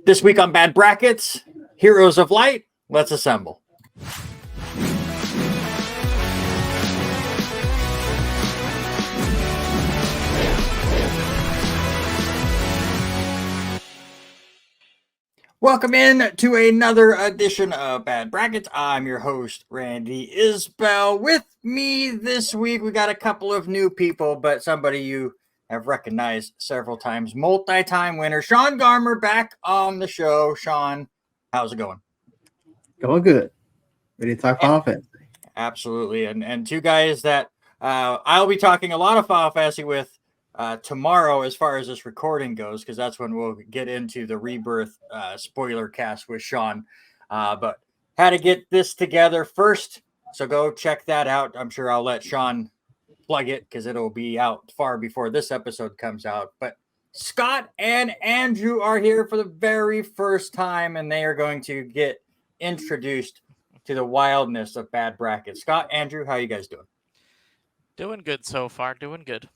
This week on Bad Brackets, Heroes of Light, let's assemble. Welcome in to another edition of Bad Brackets. I'm your host, Randy Isbell. With me this week, we got a couple of new people, but somebody you have recognized several times. Multi-time winner, Sean Garmer, back on the show. Sean, how's it going? Going good. Ready to talk Final Fantasy? Absolutely. And two guys that I'll be talking a lot of Final Fantasy with tomorrow as far as this recording goes, because that's when we'll get into the Rebirth spoiler cast with Sean. But had to get this together first, so go check that out. I'm sure I'll let Sean plug it because it'll be out far before this episode comes out. But Scott and Andrew are here for the very first time, and they are going to get introduced to the wildness of Bad Brackets. Scott, Andrew, how you guys doing? Doing good so far. Doing good.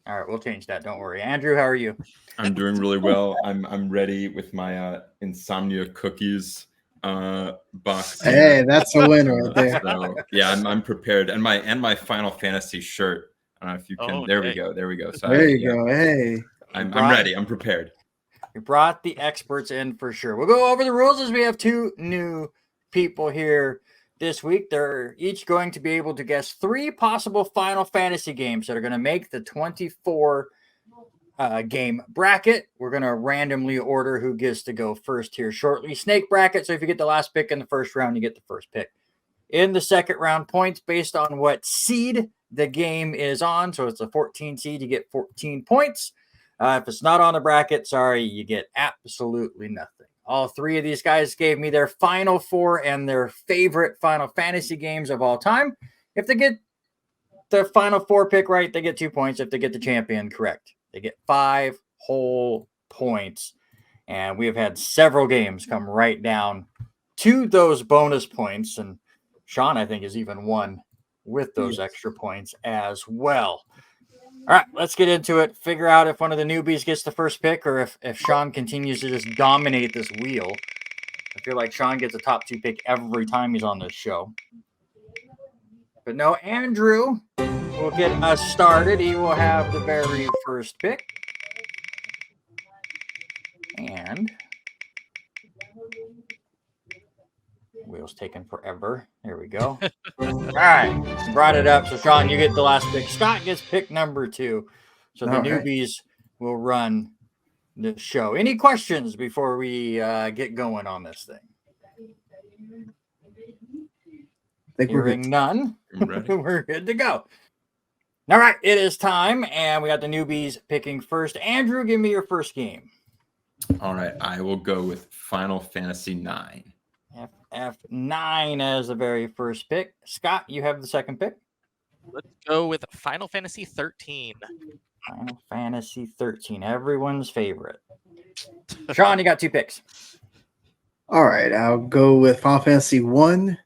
All right, we'll change that. Don't worry. Andrew, how are you? I'm doing really well. I'm ready with my insomnia cookies box. Hey, that's a winner right there. So, yeah, I'm prepared, and my Final Fantasy shirt. I don't know if you can. There we go. So there you go. Hey, I'm ready. I'm prepared. You brought the experts in for sure. We'll go over the rules as we have two new people here this week. They're each going to be able to guess three possible Final Fantasy games that are going to make the 24 game bracket. We're going to randomly order who gets to go first here shortly. Snake bracket. So if you get the last pick in the first round, you get the first pick. In the second round, points based on what seed the game is on. So it's a 14 seed, you get 14 points. If it's not on the bracket, sorry, you get absolutely nothing. All three of these guys gave me their final four and their favorite Final Fantasy games of all time. If they get the final four pick right, they get 2 points. If they get the champion correct, they get 5 whole points. And we have had several games come right down to those bonus points. And Sean, I think, has even won with those extra points as well. All right, let's get into it. Figure out if one of the newbies gets the first pick or if Sean continues to just dominate this wheel. I feel like Sean gets a top 2 pick every time he's on this show. But no, Andrew will get us started. He will have the very first pick. And wheel's taking forever. There we go. All right. Brought it up. So, Sean, you get the last pick. Scott gets pick number 2. So the newbies will run the show. Any questions before we get going on this thing? Hearing none, we're good to go. All right. It is time. And we got the newbies picking first. Andrew, give me your first game. All right. I will go with Final Fantasy IX. F9 as the very first pick. Scott, you have the second pick. Let's go with Final Fantasy 13. Final Fantasy 13, everyone's favorite. Sean, you got 2 picks. All right, I'll go with Final Fantasy 1.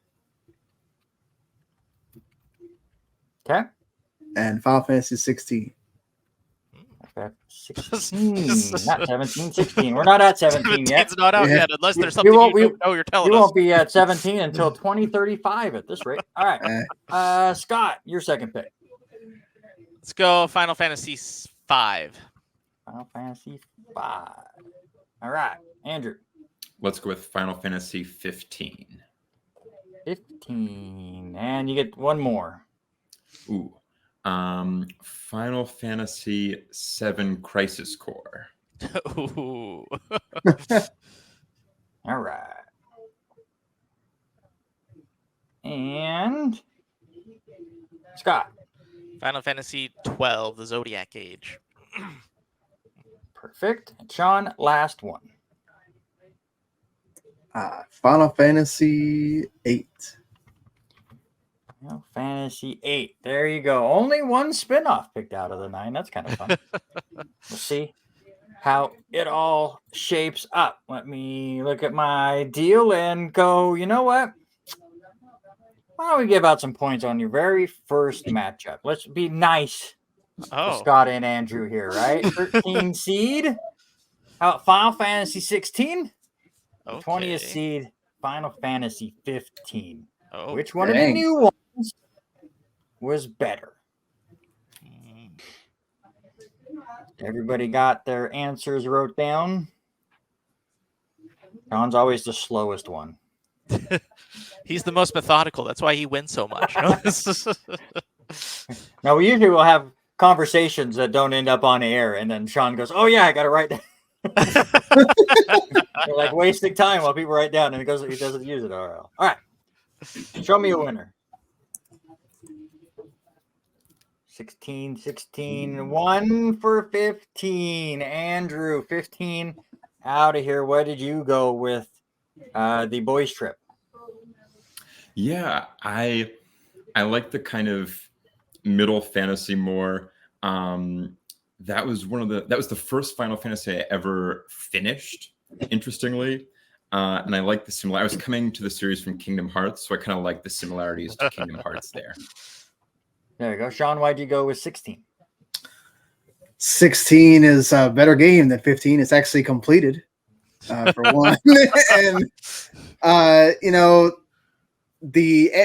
Okay. And Final Fantasy 16. 16, not 17, 16. We're not at 17 yet. It's not out yet, unless there's something you're telling us. We won't be at 17 until 2035 at this rate. All right. Scott, your second pick. Let's go Final Fantasy 5. Final Fantasy 5. All right. Andrew. Let's go with Final Fantasy 15. 15. And you get one more. Ooh. Final Fantasy VII Crisis Core. Ooh. All right. And Scott. Final Fantasy 12, the Zodiac Age. Perfect. Sean, last one. Final Fantasy 8. Final Fantasy 8. There you go. Only one spinoff picked out of the 9. That's kind of fun. We'll see how it all shapes up. Let me look at my deal and go, you know what? Why don't we give out some points on your very first matchup? Let's be nice to Scott and Andrew here, right? 13 seed. Final Fantasy 16. Okay. 20th seed, Final Fantasy 15. Oh. Which one of the Dang. new ones was better? Mm. Everybody got their answers wrote down. John's always the slowest one. He's the most methodical. That's why he wins so much. No? Now, we usually will have conversations that don't end up on air, and then Sean goes, "Oh yeah, I got to write down." You're like wasting time while people write down, and he doesn't use it. All right, show me a winner. 16, 1 for 15. Andrew, 15 out of here. What did you go with the boys trip? Yeah, I like the kind of middle fantasy more. That was the first Final Fantasy I ever finished, interestingly. And I like the similar. I was coming to the series from Kingdom Hearts, so I kind of like the similarities to Kingdom Hearts there. There you go. Sean, why'd you go with 16? 16 is a better game than 15. It's actually completed, for one. And the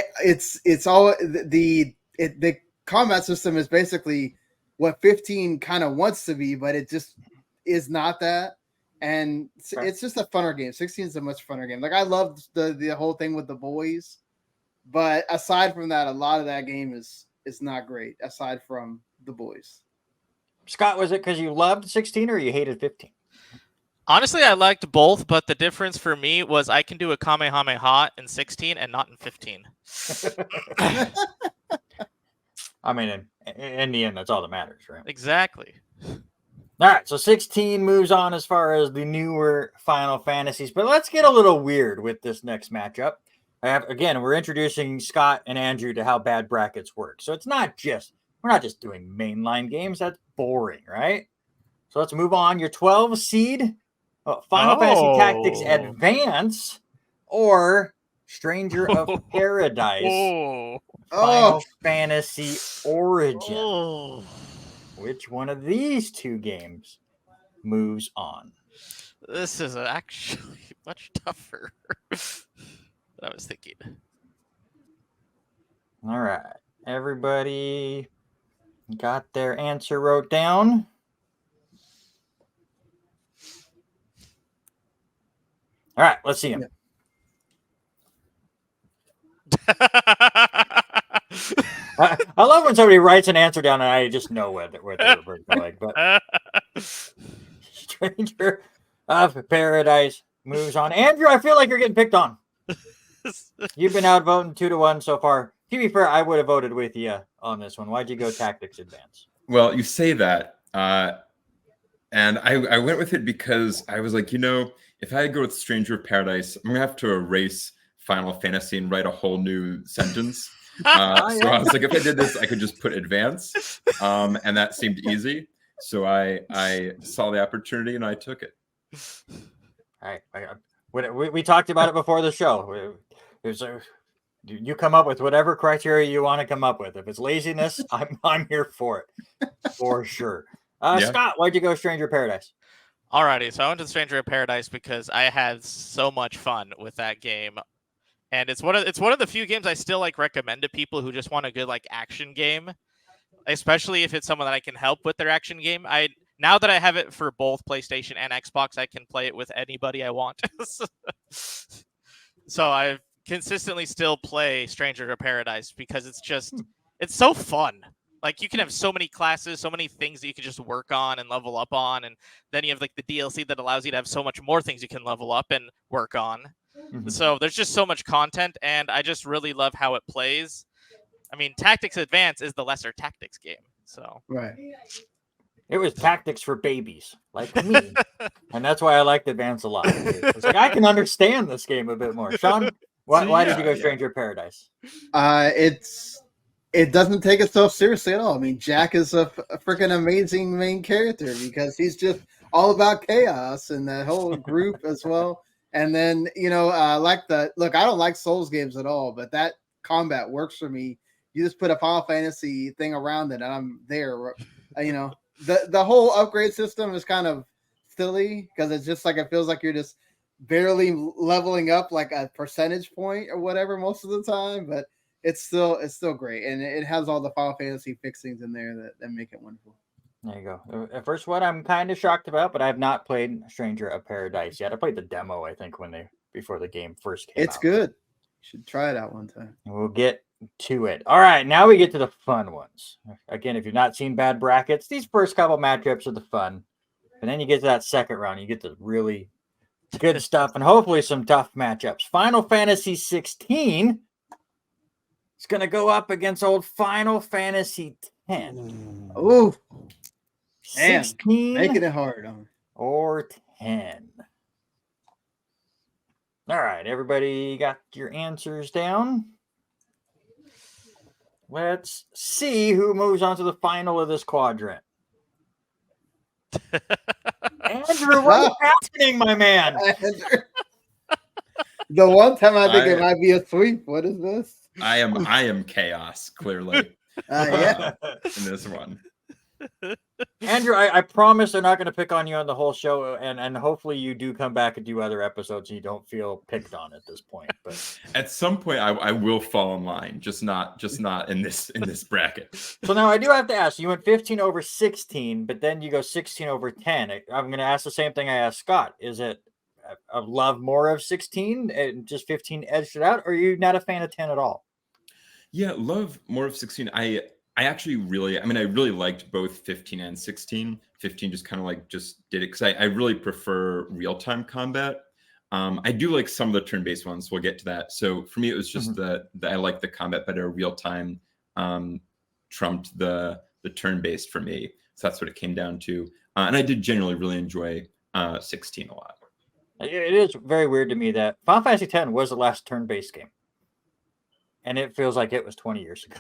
combat system is basically what 15 kind of wants to be, but it just is not that. And it's just a funner game. 16 is a much funner game. Like, I loved the whole thing with the boys, but aside from that, a lot of that game is not great. Aside from the boys. Scott, was it because you loved 16 or you hated 15? Honestly, I liked both, but the difference for me was I can do a Kamehameha in 16 and not in 15. I mean, in the end, that's all that matters, right? Exactly. All right, so 16 moves on as far as the newer Final Fantasies, but let's get a little weird with this next matchup. Again, we're introducing Scott and Andrew to how bad brackets work. So we're not just doing mainline games. That's boring, right? So let's move on. Your 12 seed, Final Fantasy Tactics Advance, or Stranger of Paradise, Final Fantasy Origin. Which one of these two games moves on? This is actually much tougher than I was thinking. All right. Everybody got their answer wrote down? All right, let's see them. I love when somebody writes an answer down and I just know where they're going. But Stranger of Paradise moves on. Andrew, I feel like you're getting picked on. You've been outvoting 2-1 so far. To be fair, I would have voted with you on this one. Why'd you go Tactics Advance? Well, you say that, and I went with it because I was like, if I go with Stranger of Paradise, I'm gonna have to erase Final Fantasy and write a whole new sentence. So I was like, if I did this, I could just put Advance, and that seemed easy. So I saw the opportunity and I took it. All right, we talked about it before the show. You come up with whatever criteria you want to come up with. If it's laziness, I'm here for it, for sure. Scott, why'd you go Stranger of Paradise? Alrighty, so I went to Stranger of Paradise because I had so much fun with that game, and it's one of the few games I still recommend to people who just want a good action game, especially if it's someone that I can help with their action game. Now that I have it for both PlayStation and Xbox, I can play it with anybody I want. So I consistently still play Stranger of Paradise because it's so fun. You can have so many classes, so many things that you can just work on and level up on, and then you have the DLC that allows you to have so much more things you can level up and work on. Mm-hmm. So there's just so much content, and I just really love how it plays. I mean, Tactics Advance is the lesser Tactics game, so right. It was Tactics for babies like me, and that's why I liked Advance a lot. It's I can understand this game a bit more. Sean, why did you go Stranger of Paradise? It doesn't take itself seriously at all. I mean, Jack is a freaking amazing main character because he's just all about chaos and the whole group as well. And then, I don't like Souls games at all, but that combat works for me. You just put a Final Fantasy thing around it and I'm there. The whole upgrade system is kind of silly because it's just it feels like you're just barely leveling up like a percentage point or whatever most of the time, but it's still great, and it has all the Final Fantasy fixings in there that make it wonderful. There you go. First one I'm kind of shocked about, but I have not played Stranger of Paradise yet. I played the demo, I think, before the game first came out. It's good. You should try it out one time. We'll get to it. All right, now we get to the fun ones. Again, if you've not seen bad brackets, these first couple matchups are the fun. And then you get to that second round, you get the really good stuff and hopefully some tough matchups. Final Fantasy 16 is going to go up against old Final Fantasy 10. Oh, 16 making it hard or 10. All right, everybody got your answers down. Let's see who moves on to the final of this quadrant. Andrew, what's happening, my man? The one time I think it might be a sweep. What is this? I am chaos, clearly. Yeah. In this one. Andrew, I promise they're not going to pick on you on the whole show, and hopefully you do come back and do other episodes and you don't feel picked on at this point. But at some point I will fall in line, just not in this bracket. So now I do have to ask, you went 15 over 16, but then you go 16 over 10. I'm going to ask the same thing I asked Scott. Is it a love more of 16 and just 15 edged it out, or are you not a fan of 10 at all? Yeah, love more of 16. I actually really liked both 15 and 16. 15 just kind of like just did it because I really prefer real-time combat. I do like some of the turn-based ones. We'll get to that. So for me, it was just that I like the combat better. Real-time trumped the turn-based for me. So that's what it came down to. And I did generally really enjoy 16 a lot. It is very weird to me that Final Fantasy X was the last turn-based game. And it feels like it was 20 years ago.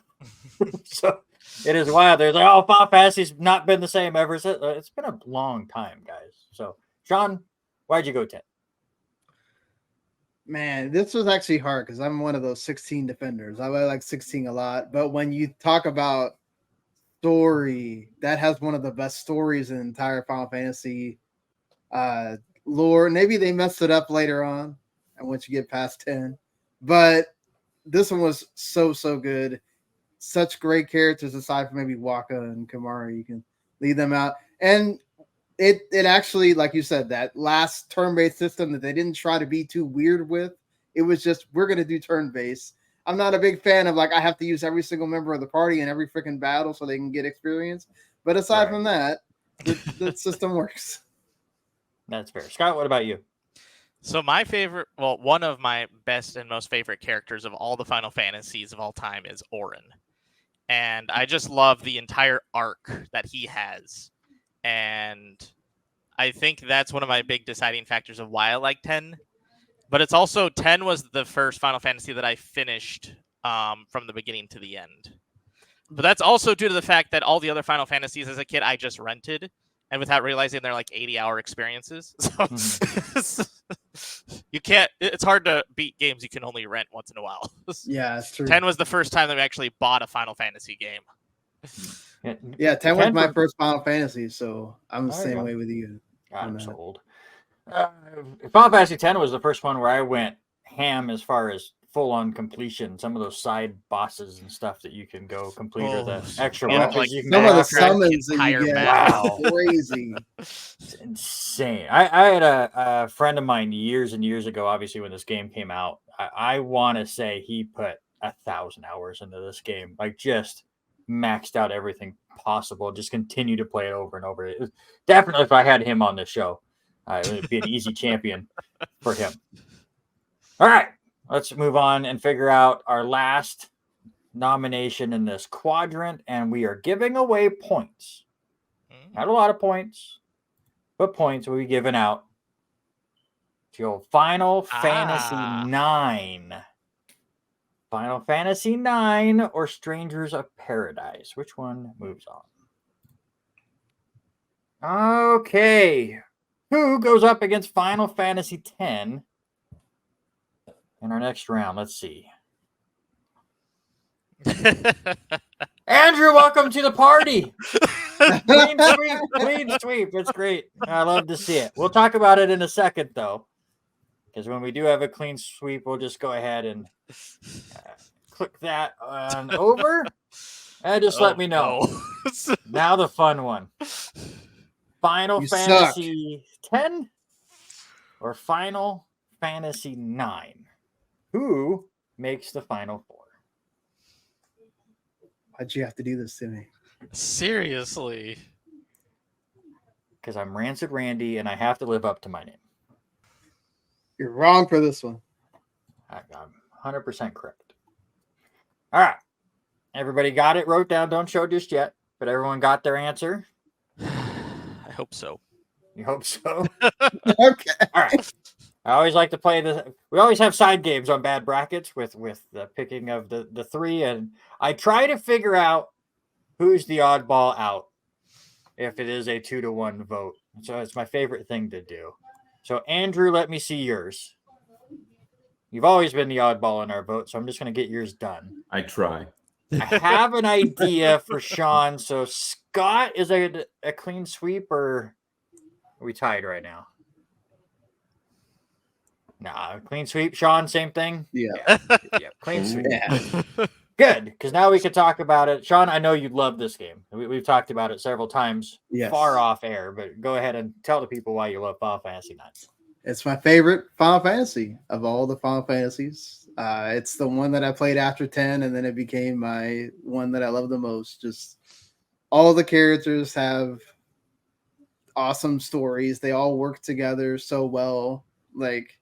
So it is wild. There's like, oh, Final Fantasy's not been the same ever since. It's been a long time, guys. So, Sean, why'd you go 10? Man, this was actually hard because I'm one of those 16 defenders. I like 16 a lot. But when you talk about story, that has one of the best stories in the entire Final Fantasy lore. Maybe they messed it up later on and once you get past 10. But this one was so good. Such great characters aside from maybe Waka and Kamara. You can leave them out. And it actually, like you said, that last turn-based system that they didn't try to be too weird with. It was just, we're going to do turn-based. I'm not a big fan of like, I have to use every single member of the party in every freaking battle so they can get experience. But aside from that, the system works. That's fair. Scott, what about you? So my favorite, well, one of my best and most favorite characters of all the Final Fantasies of all time is Auron. And I just love the entire arc that he has. And I think that's one of my big deciding factors of why I like 10. But it's also, 10 was the first Final Fantasy that I finished from the beginning to the end. But that's also due to the fact that all the other Final Fantasies as a kid, I just rented. And without realizing they're like 80-hour experiences. So you can't, it's hard to beat games you can only rent once in a while. Yeah, it's true. 10 was the first time that we actually bought a Final Fantasy game. Yeah, 10 was my first Final Fantasy, so I'm the same way with you. I'm so old. Final Fantasy X was the first one where I went ham as far as full-on completion. Some of those side bosses and stuff that you can go complete, or the extra weapons like, you can some get. of the summons that you get. Wow. Crazy. It's insane. I had a friend of mine years and years ago, obviously when this game came out, I want to say he put 1,000 hours into this game, like just maxed out everything possible, just continue to play it over and over. Definitely if I had him on the show, it would be an easy champion for him. All right, let's move on and figure out our last nomination in this quadrant, and we are giving away points. Not a lot of points, but points will be given out to Final Fantasy IX. Final Fantasy IX or Strangers of Paradise? Which one moves on? Okay. Who goes up against Final Fantasy X in our next round? Let's see. Andrew, welcome to the party. Clean sweep. It's great. I love to see it. We'll talk about it in a second, though. Because when we do have a clean sweep, we'll just go ahead and click that on over. And just let me know. No. Now the fun one. Final You Fantasy X or Final Fantasy IX? Who makes the Final Four? Why'd you have to do this to me? Seriously. Because I'm Rancid Randy and I have to live up to my name. You're wrong for this one. I'm 100% correct. All right. Everybody got it? Wrote down. Don't show just yet. But everyone got their answer? I hope so. You hope so? Okay. All right. I always like to play this. We always have side games on bad brackets with the picking of the three. And I try to figure out who's the oddball out if it is a 2-1 vote. So it's my favorite thing to do. So, Andrew, let me see yours. You've always been the oddball in our vote, so I'm just going to get yours done. I try. I have an idea for Sean. So, Scott, is a clean sweep or are we tied right now? Nah, clean sweep. Sean, same thing? Yeah. Yeah, clean sweep. Yeah. Good, because now we can talk about it. Sean, I know you love this game. We've talked about it several times Yes. far off air, but go ahead and tell the people why you love Final Fantasy IX. It's my favorite Final Fantasy of all the Final Fantasies. It's the one that I played after 10, and then it became my one that I love the most. Just all the characters have awesome stories. They all work together so well. Like,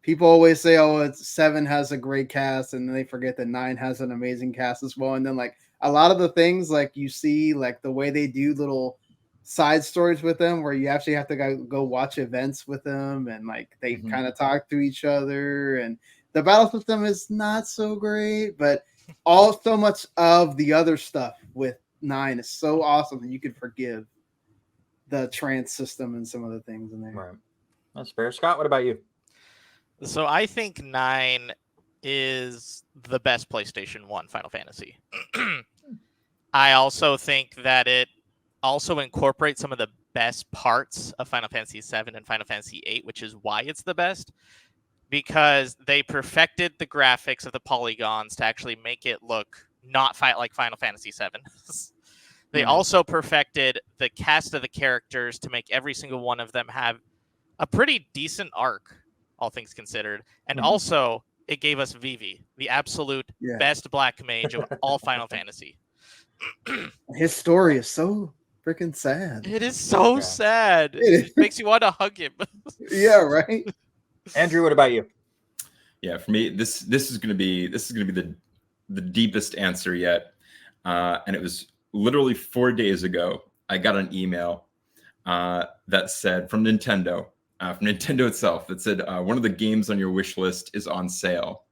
people always say, oh, 7 has a great cast, and then they forget that 9 has an amazing cast as well. And then, like, a lot of the things, like, you see, like, the way they do little side stories with them where you actually have to go watch events with them, and, like, they kind of talk to each other. And the battle system is not so great, but so much of the other stuff with 9 is so awesome that you could forgive the trance system and some of the things in there. Right. That's fair. Scott, what about you? So I think 9 is the best PlayStation 1 Final Fantasy. I also think that it also incorporates some of the best parts of Final Fantasy VII and Final Fantasy VIII, which is why it's the best, because they perfected the graphics of the polygons to actually make it look not like Final Fantasy VII. They also perfected the cast of the characters to make every single one of them have a pretty decent arc, all things considered. And also, it gave us Vivi, the absolute best black mage of all Final Fantasy. His story is so freaking sad. It is so sad. It makes you want to hug him. Yeah, right. Andrew, what about you? Yeah, for me, this is gonna be the deepest answer yet. And it was literally 4 days ago. I got an email that said from Nintendo itself, that said one of the games on your wish list is on sale.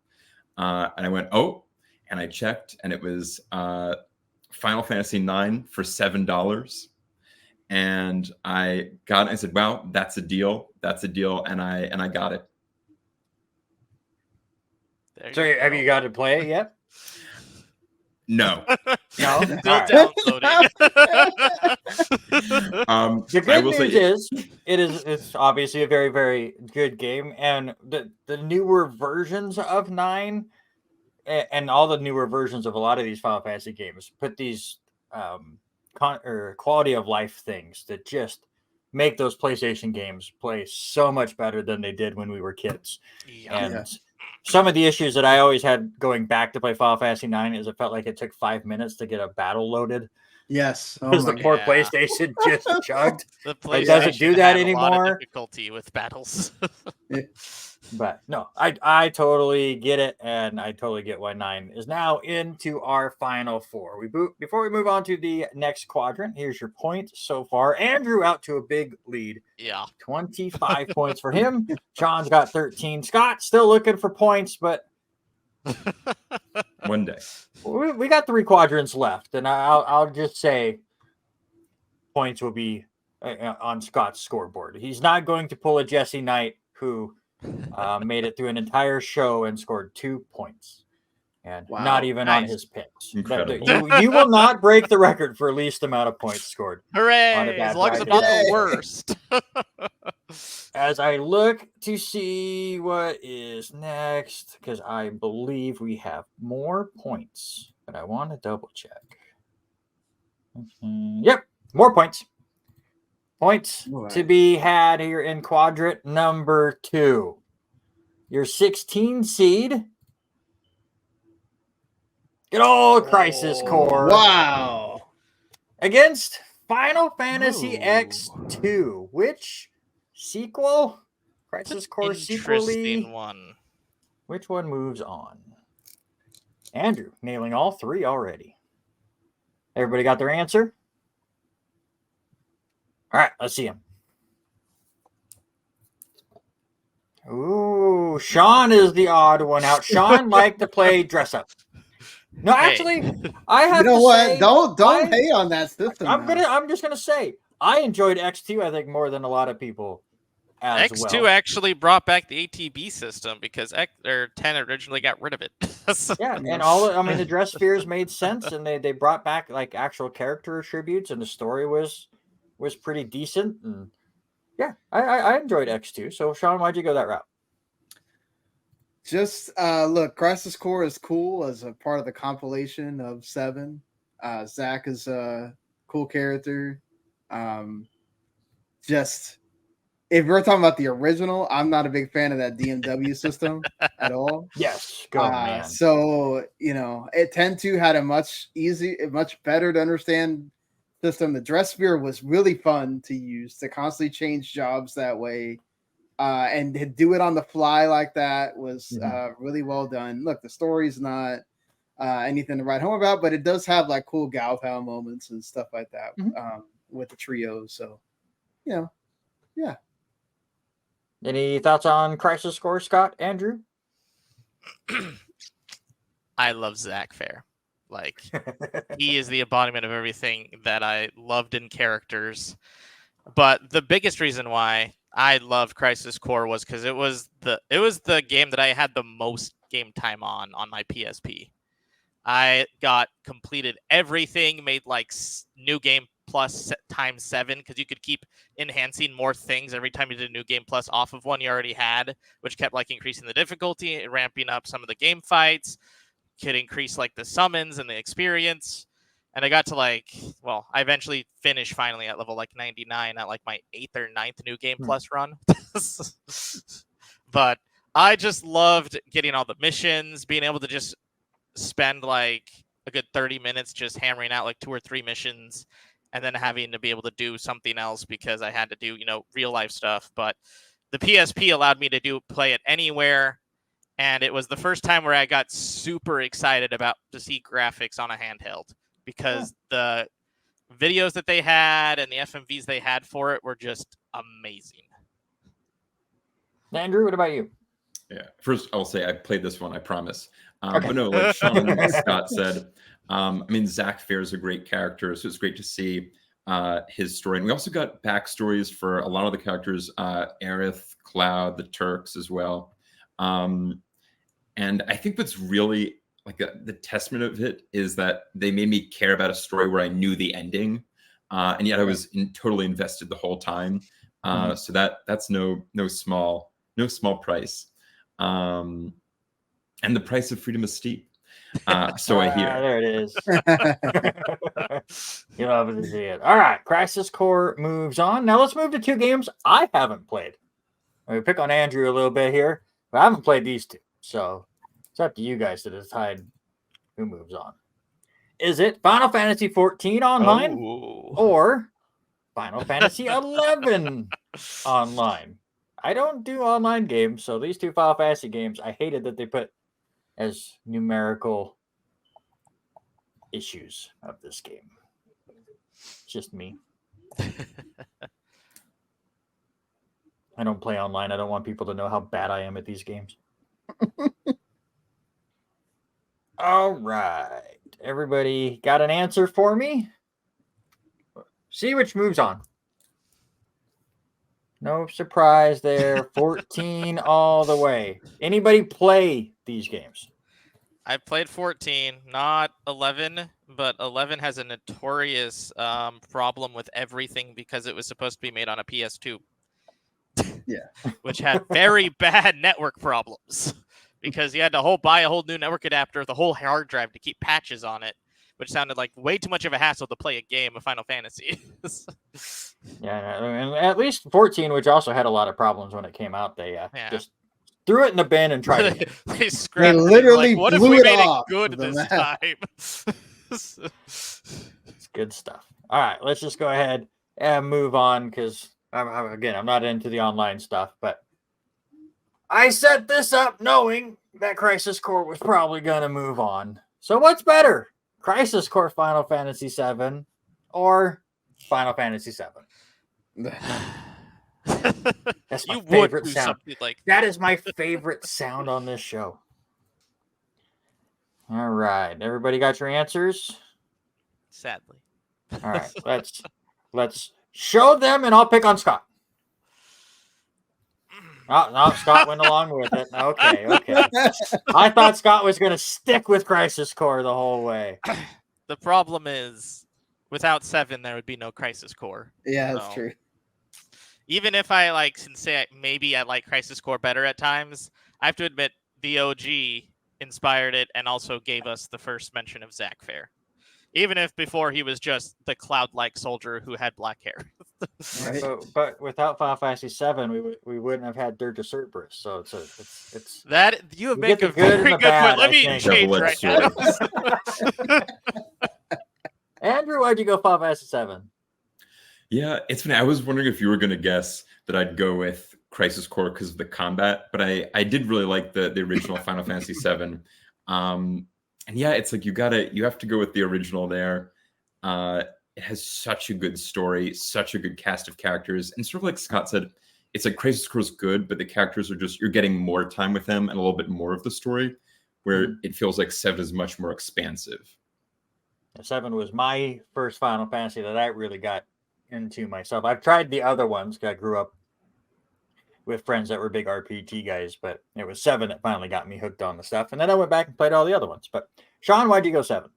And I went, oh, and I checked, and it was Final Fantasy IX for $7. And I got it. I said, wow, that's a deal. That's a deal. And I got it. So have you got to play it yet? No. No? Still downloading. The good news is it's obviously a very, very good game. And the newer versions of 9 and all the newer versions of a lot of these Final Fantasy games put these quality of life things that just make those PlayStation games play so much better than they did when we were kids. And some of the issues that I always had going back to play Final Fantasy IX is it felt like it took 5 minutes to get a battle loaded. Yes, because the poor PlayStation just chugged. The It doesn't do that anymore. A lot of difficulty with battles. But no, I totally get it, and I totally get why 9 is now into our final 4. Before we move on to the next quadrant, here's your points so far. Andrew out to a big lead. Yeah. 25 points for him. Sean's got 13. Scott still looking for points, but one day. We got 3 quadrants left, and I'll just say points will be on Scott's scoreboard. He's not going to pull a Jesse Knight who made it through an entire show and scored 2 points. And Wow, not even on nice. his picks. Incredible. You will not break the record for least amount of points scored. Hooray! bad As long as I'm bracket. not the Yay. worst. As I look to see what is next, because I believe we have more points, but I want to double check. Yep, more points. Points All to right. be had here in quadrant number 2. Your 16 seed. Good old Crisis Core Wow. against Final Fantasy Ooh. X2. Which sequel? It's an Crisis Core interesting sequely? one. Which one moves on? Andrew, nailing all 3 already. Everybody got their answer? All right, let's see them. Ooh, Sean is the odd one out. Sean liked to play dress up. No, Hey. actually, I have You know to what? say, Don't I- hate on that system. I'm just gonna say I enjoyed X2. I think more than a lot of people as X2 well. actually brought back the ATB system because 10 originally got rid of it. Yeah, Yeah. and the dress spheres made sense, and they brought back like actual character attributes, and the story was pretty decent. And yeah, I enjoyed X2. So Sean, why'd you go that route? Just look, Crisis Core is cool as a part of the compilation of 7. Zach is a cool character. Just if we're talking about the original, I'm not a big fan of that DMW system at all. Yes, go man. So it 10-2 had a much better to understand system. The dress sphere was really fun to use to constantly change jobs that way. And to do it on the fly like that was really well done. Look, the story's not anything to write home about, but it does have like cool gal pal moments and stuff like that with the trio. So, yeah. Any thoughts on Crisis Core, Scott? Andrew? I love Zach Fair. Like, he is the embodiment of everything that I loved in characters. But the biggest reason why I loved Crisis Core was because it was the game that I had the most game time on my PSP. I got completed everything, made like new game plus times 7 because you could keep enhancing more things every time you did a new game plus off of one you already had, which kept like increasing the difficulty and ramping up some of the game fights, could increase like the summons and the experience. And I got to I eventually finished finally at level like 99 at like my 8th or 9th new game plus run. But I just loved getting all the missions, being able to just spend like a good 30 minutes just hammering out like 2 or 3 missions and then having to be able to do something else because I had to do, real life stuff. But the PSP allowed me to play it anywhere. And it was the first time where I got super excited to see graphics on a handheld because the videos that they had and the FMVs they had for it were just amazing. Andrew, what about you? Yeah. First, I'll say I played this one, I promise. Okay. But no, like Sean and Scott said, Zach Fair is a great character, so it's great to see his story. And we also got backstories for a lot of the characters, Aerith, Cloud, the Turks as well. And I think what's really like the testament of it is that they made me care about a story where I knew the ending, and yet I was totally invested the whole time. So that's no small price. And the price of freedom is steep. So I hear. There it is. You love to see it. All right, Crisis Core moves on. Now let's move to 2 games I haven't played. We pick on Andrew a little bit here, but I haven't played these 2, so it's up to you guys to decide who moves on. Is it Final Fantasy XIV online or Final Fantasy XI online? I don't do online games, so these 2 Final Fantasy games, I hated that they put as numerical issues of this game. It's just me. I don't play online. I don't want people to know how bad I am at these games. All right. Everybody got an answer for me? See which moves on. No surprise there. 14 all the way. Anybody play these games? I played 14, not 11, but 11 has a notorious problem with everything because it was supposed to be made on a PS2. Yeah. Which had very bad network problems because you had to buy a whole new network adapter, the whole hard drive to keep patches on it, which sounded like way too much of a hassle to play a game of Final Fantasy. Yeah, and at least 14, which also had a lot of problems when it came out, they just threw it in the bin and tried it. They scrapped literally it. Like, what if blew we it made off it good the this map. time? It's good stuff. All right, let's just go ahead and move on because, I'm not into the online stuff, but I set this up knowing that Crisis Core was probably going to move on. So what's better, Crisis Core Final Fantasy VII or Final Fantasy VII? That's my favorite sound. That is my favorite sound on this show. All right, everybody got your answers? Sadly. All right, let's show them, and I'll pick on Scott. Oh, no, Scott went along with it. Okay. I thought Scott was going to stick with Crisis Core the whole way. The problem is, without 7, there would be no Crisis Core. Yeah, that's true. Even if I can say maybe I like Crisis Core better at times, I have to admit the OG inspired it and also gave us the first mention of Zack Fair. Even if before he was just the cloud-like soldier who had black hair. Right. But without Final Fantasy VII, we wouldn't have had Dirge of Cerberus. So it's that you make a very good point. Let me change right now. Andrew, why'd you go Final Fantasy VII? Yeah, it's funny. I was wondering if you were going to guess that I'd go with Crisis Core because of the combat, but I did really like the original Final Fantasy VII. And yeah, it's like you have to go with the original there. It has such a good story, such a good cast of characters, and sort of like Scott said, it's like Crisis Core is good, but the characters are you're getting more time with them and a little bit more of the story, where it feels like 7 is much more expansive. 7 was my first Final Fantasy that I really got into myself. I've tried the other ones because I grew up with friends that were big RPG guys, but it was 7 that finally got me hooked on the stuff. And then I went back and played all the other ones. But Sean, why'd you go 7?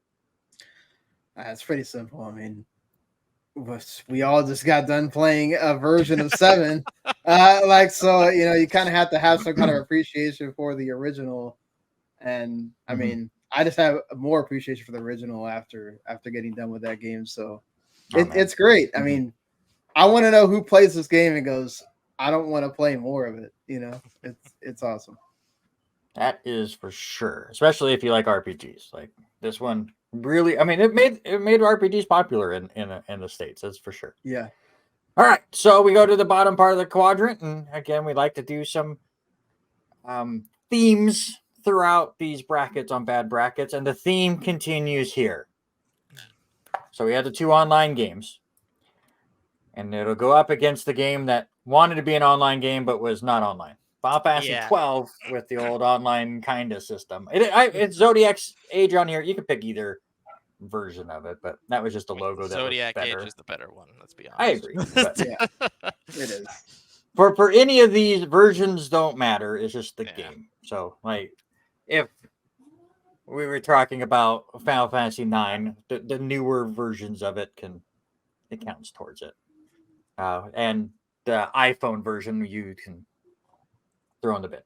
It's pretty simple. I mean, we all just got done playing a version of 7. So, you kind of have to have some kind of appreciation for the original. And I mean, I just have more appreciation for the original after getting done with that game. So it's great. I mean, I want to know who plays this game and goes, I don't want to play more of it. It's awesome. That is for sure, especially if you like RPGs. Like this one, really. I mean, it made RPGs popular in the States. That's for sure. Yeah. All right, so we go to the bottom part of the quadrant, and again, we like to do some themes throughout these brackets on bad brackets, and the theme continues here. So we had the 2 online games, and it'll go up against the game that wanted to be an online game but was not online. Final Fantasy 12 with the old online kind of system. It's Zodiac's Age on here. You can pick either version of it, but that was just a logo that Zodiac was better. Age is the better one. Let's be honest. I agree. But it is. For any of these versions, don't matter. It's just the game. So if we were talking about Final Fantasy IX, the newer versions of it counts towards it. And the iPhone version you can throw in the bin.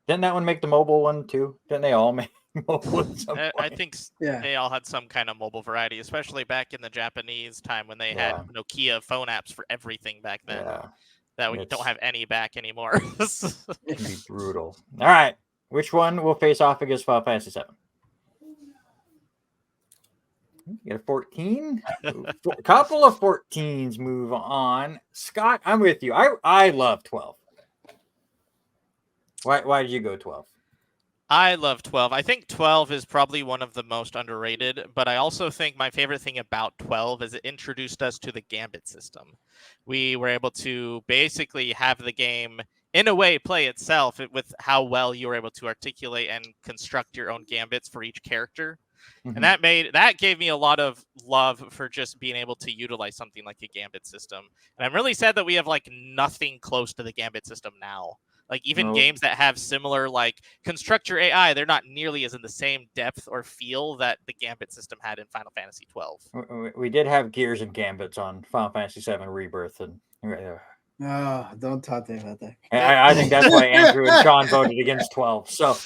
Didn't that one make the mobile one too? Didn't they all make mobile at some point? I think they all had some kind of mobile variety, especially back in the Japanese time when they had Nokia phone apps for everything back then. That we don't have any back anymore. It'd be brutal. All right. Which one will face off against Final Fantasy VII? You got a 14? A couple of 14s move on. Scott, I'm with you. I love 12. Why did you go 12? I love 12. I think 12 is probably one of the most underrated, but I also think my favorite thing about 12 is it introduced us to the Gambit system. We were able to basically have the game, in a way, play itself with how well you were able to articulate and construct your own gambits for each character. And that gave me a lot of love for just being able to utilize something like a Gambit system. And I'm really sad that we have nothing close to the Gambit system now. Like even No. games that have similar like construct your AI, they're not nearly as in the same depth or feel that the Gambit system had in Final Fantasy 12. We did have gears and gambits on Final Fantasy VII Rebirth, and Oh, don't talk to me about that. I think that's why Andrew and Sean voted against 12. So,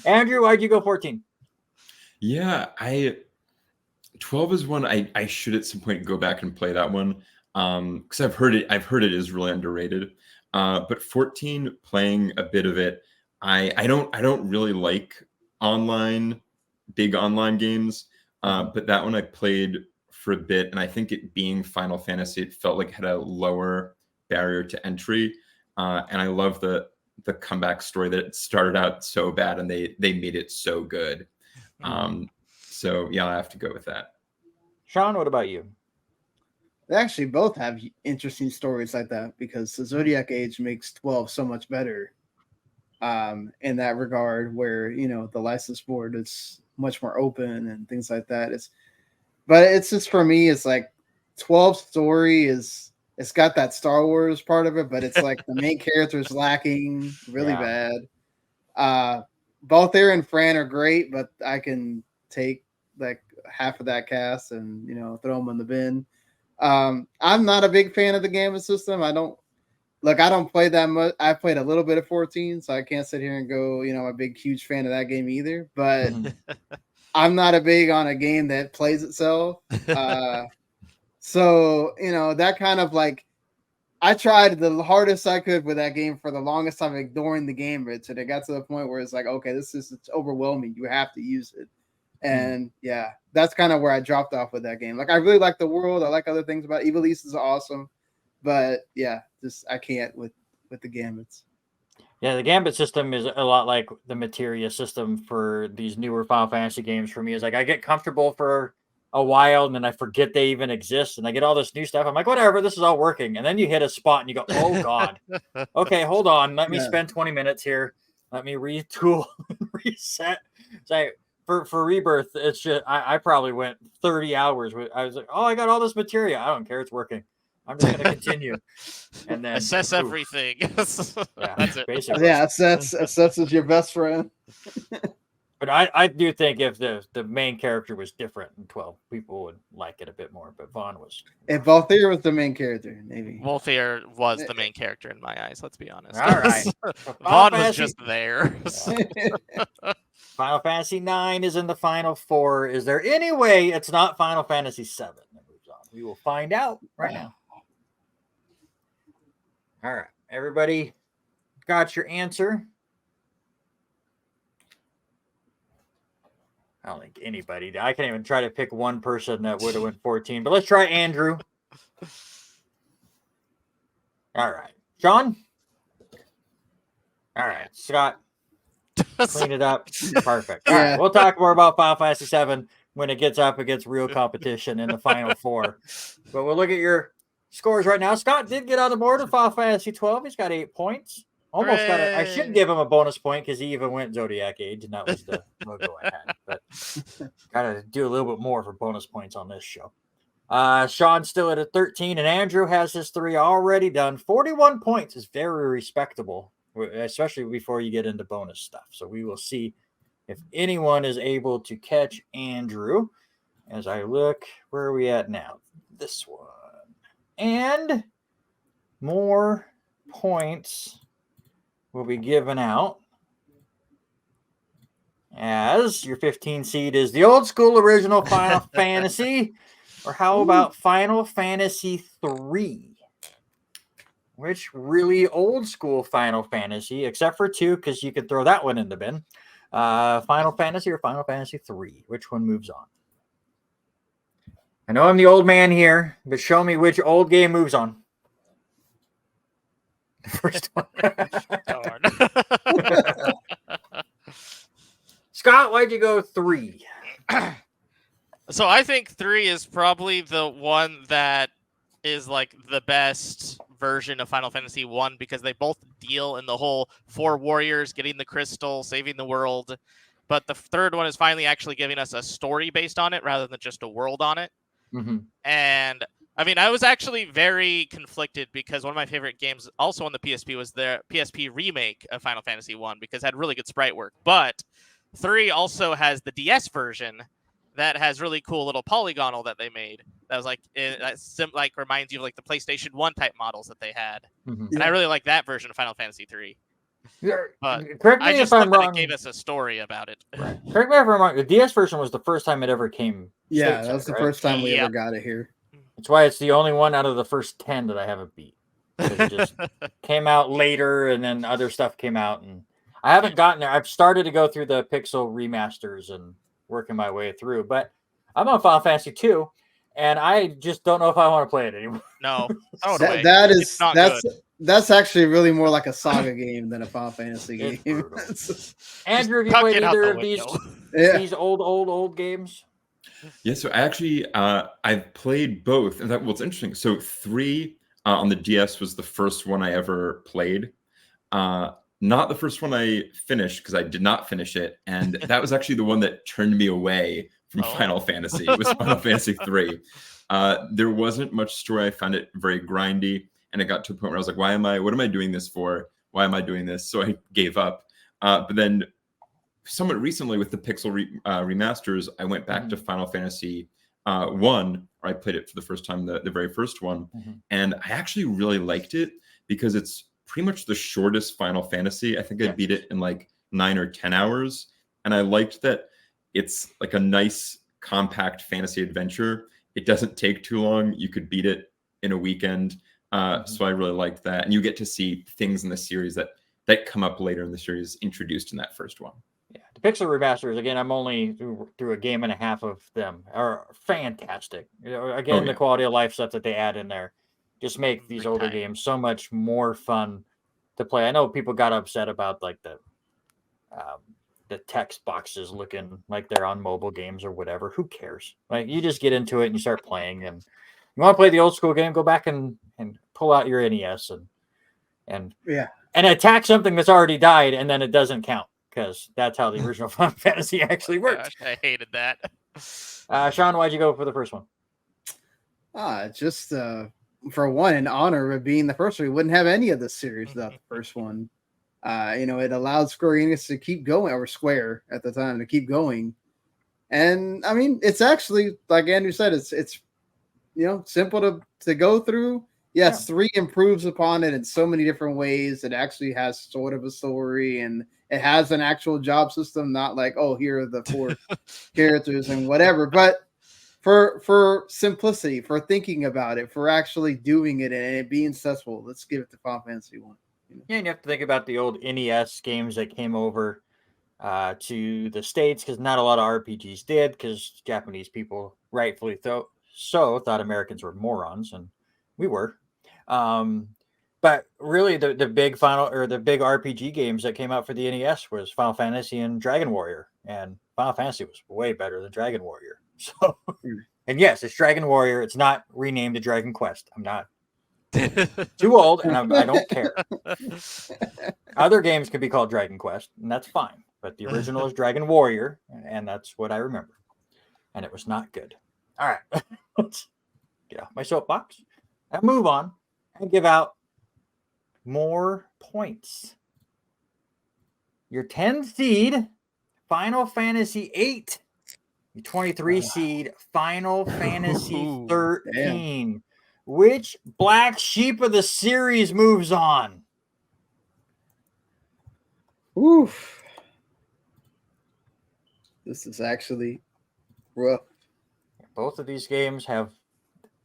Andrew, why'd you go 14? Yeah, 12 is one I should at some point go back and play that one. Because I've heard it is really underrated. But 14, playing a bit of it, I don't really like big online games. But that one I played for a bit, and I think it being Final Fantasy, it felt like it had a lower barrier to entry. And I love the comeback story that it started out so bad and they made it so good. So yeah, I have to go with that. Sean, what about you? They actually both have interesting stories like that because the Zodiac Age makes 12 so much better in that regard, where the license board is much more open and things like that. But it's just, for me, it's like 12 story it's got that Star Wars part of it, but it's like the main character is lacking really bad. Balthier and Fran are great, but I can take like half of that cast and throw them in the bin. I'm not a big fan of the Gambit system. I don't play that much. I played a little bit of 14, so I can't sit here and go, I'm a big, huge fan of that game either. But I'm not a big on a game that plays itself. So, that kind of like, I tried the hardest I could with that game for the longest time, ignoring the Gambit. And it got to the point where it's like, okay, it's overwhelming. You have to use it. And yeah, that's kind of where I dropped off with that game. Like, I really like the world. I like other things about it. Evil East is awesome. But yeah, I can't with the Gambits. Yeah, the Gambit system is a lot like the Materia system for these newer Final Fantasy games for me. Is like I get comfortable for a while and then I forget they even exist and I get all this new stuff. I'm like, whatever, this is all working. And then you hit a spot and you go, oh God. Okay, hold on. Let me spend 20 minutes here. Let me retool and reset. So for Rebirth, it's just I probably went 30 hours. I was like, oh, I got all this material. I don't care. It's working. I'm just going to continue. And then assess everything. That's it. Basically. Yeah, assess is your best friend. But I do think if the main character was different in 12, people would like it a bit more. But Vaughn was. If Balthier was the main character, maybe. Balthier was the main character in my eyes, let's be honest. All right. Vaughn was just there. Final Fantasy IX is in the final 4. Is there any way it's not Final Fantasy VII that moves on? We will find out right now. All right. Everybody got your answer? I don't think anybody. I can't even try to pick one person that would have went 14. But let's try Andrew. All right. Sean? All right. Scott? Clean it up. Perfect. All right. We'll talk more about Final Fantasy VII when it gets up against real competition in the final 4. But we'll look at your scores right now. Scott did get on the board with Final Fantasy 12. He's got 8 points. Almost got I should give him a bonus point because he even went Zodiac Age, and that was the logo I had. But got to do a little bit more for bonus points on this show. Sean's still at a 13, and Andrew has his 3 already done. 41 points is very respectable, especially before you get into bonus stuff. So we will see if anyone is able to catch Andrew. As I look, where are we at now? This one. And more points will be given out as your 15 seed is the old school original Final Fantasy, or how about Final Fantasy 3? Which really old school Final Fantasy, except for 2, because you could throw that one in the bin. Final Fantasy or Final Fantasy 3? Which one moves on? I know I'm the old man here, but show me which old game moves on. The first one. Scott, why'd you go 3? So I think 3 is probably the one that is like the best version of Final Fantasy 1 because they both deal in the whole 4 warriors getting the crystal, saving the world. But the third one is finally actually giving us a story based on it rather than just a world on it. Mm-hmm. And I mean, I was actually very conflicted because one of my favorite games also on the PSP was the PSP remake of Final Fantasy I because it had really good sprite work. But 3 also has the DS version that has really cool little polygonal that they made. That was like like reminds you of like the PlayStation 1 type models that they had. And I really like that version of Final Fantasy 3. But Correct me I if just I'm thought that wrong. it gave us a story about it. Right. Correct me if I'm wrong. The DS version was the first time it ever came. Yeah, stateside, that was the right? first time we Yep. ever got it here. That's why it's the only one out of the first 10 that I haven't beat. Because it just came out later, and then other stuff came out, and I haven't gotten there. I've started to go through the Pixel remasters and working my way through, but I'm on Final Fantasy 2, and I just don't know if I want to play it anymore. No, throw it away. It's not good. that's actually really more like a saga game than a Final Fantasy game. Andrew, have you Tuck played it out either the of these window. these old games? Yeah, so I actually I've played both. And what's interesting, so 3 on the DS was the first one I ever played. Not the first one I finished because I did not finish it, and that was actually the one that turned me away from Final Fantasy. It was Final Fantasy 3. There wasn't much story. I found it very grindy, and it got to a point where I was like, what am I doing this for? Why am I doing this? So I gave up. But then somewhat recently with the Pixel remasters, I went back to Final Fantasy 1, or I played it for the first time, the very first one. And I actually really liked it because it's pretty much the shortest Final Fantasy. I think I beat it in like 9 or 10 hours. And I liked that it's like a nice, compact fantasy adventure. It doesn't take too long. You could beat it in a weekend. So I really liked that. And you get to see things in the series that come up later in the series introduced in that first one. Yeah, the Pixel remasters, again, I'm only through a game and a half of them, are fantastic. Again, the quality of life stuff that they add in there just make these older games so much more fun to play. I know people got upset about like the text boxes looking like they're on mobile games or whatever. Who cares? Like, you just get into it and you start playing, and you want to play the old school game, go back and pull out your NES and attack something that's already died, and then it doesn't count. Because that's how the original Final Fantasy actually worked. Gosh, I hated that. Sean, why'd you go for the first one? Just for one, in honor of being the first one, we wouldn't have any of this series without the first one. It allowed Square Enix to keep going, or Square at the time, to keep going. And I mean, it's actually, like Andrew said, it's simple to go through. Yes, 3 improves upon it in so many different ways. It actually has sort of a story, and it has an actual job system, not like, oh, here are the 4 characters and whatever. But for simplicity, for thinking about it, for actually doing it and it being successful, let's give it to Final Fantasy 1. Yeah, and you have to think about the old NES games that came over to the States, because not a lot of RPGs did, because Japanese people rightfully thought Americans were morons, and we were. But really, the big RPG games that came out for the NES was Final Fantasy and Dragon Warrior, and Final Fantasy was way better than Dragon Warrior. So, and yes, it's Dragon Warrior. It's not renamed to Dragon Quest. I'm not too old, and I don't care. Other games can be called Dragon Quest, and that's fine. But the original is Dragon Warrior, and that's what I remember. And it was not good. All right, let's get off my soapbox and move on and give out more points. Your 10 seed Final Fantasy VIII, your 23 seed Final Fantasy 13. Which black sheep of the series moves on? Oof. This is actually rough. Both of these games have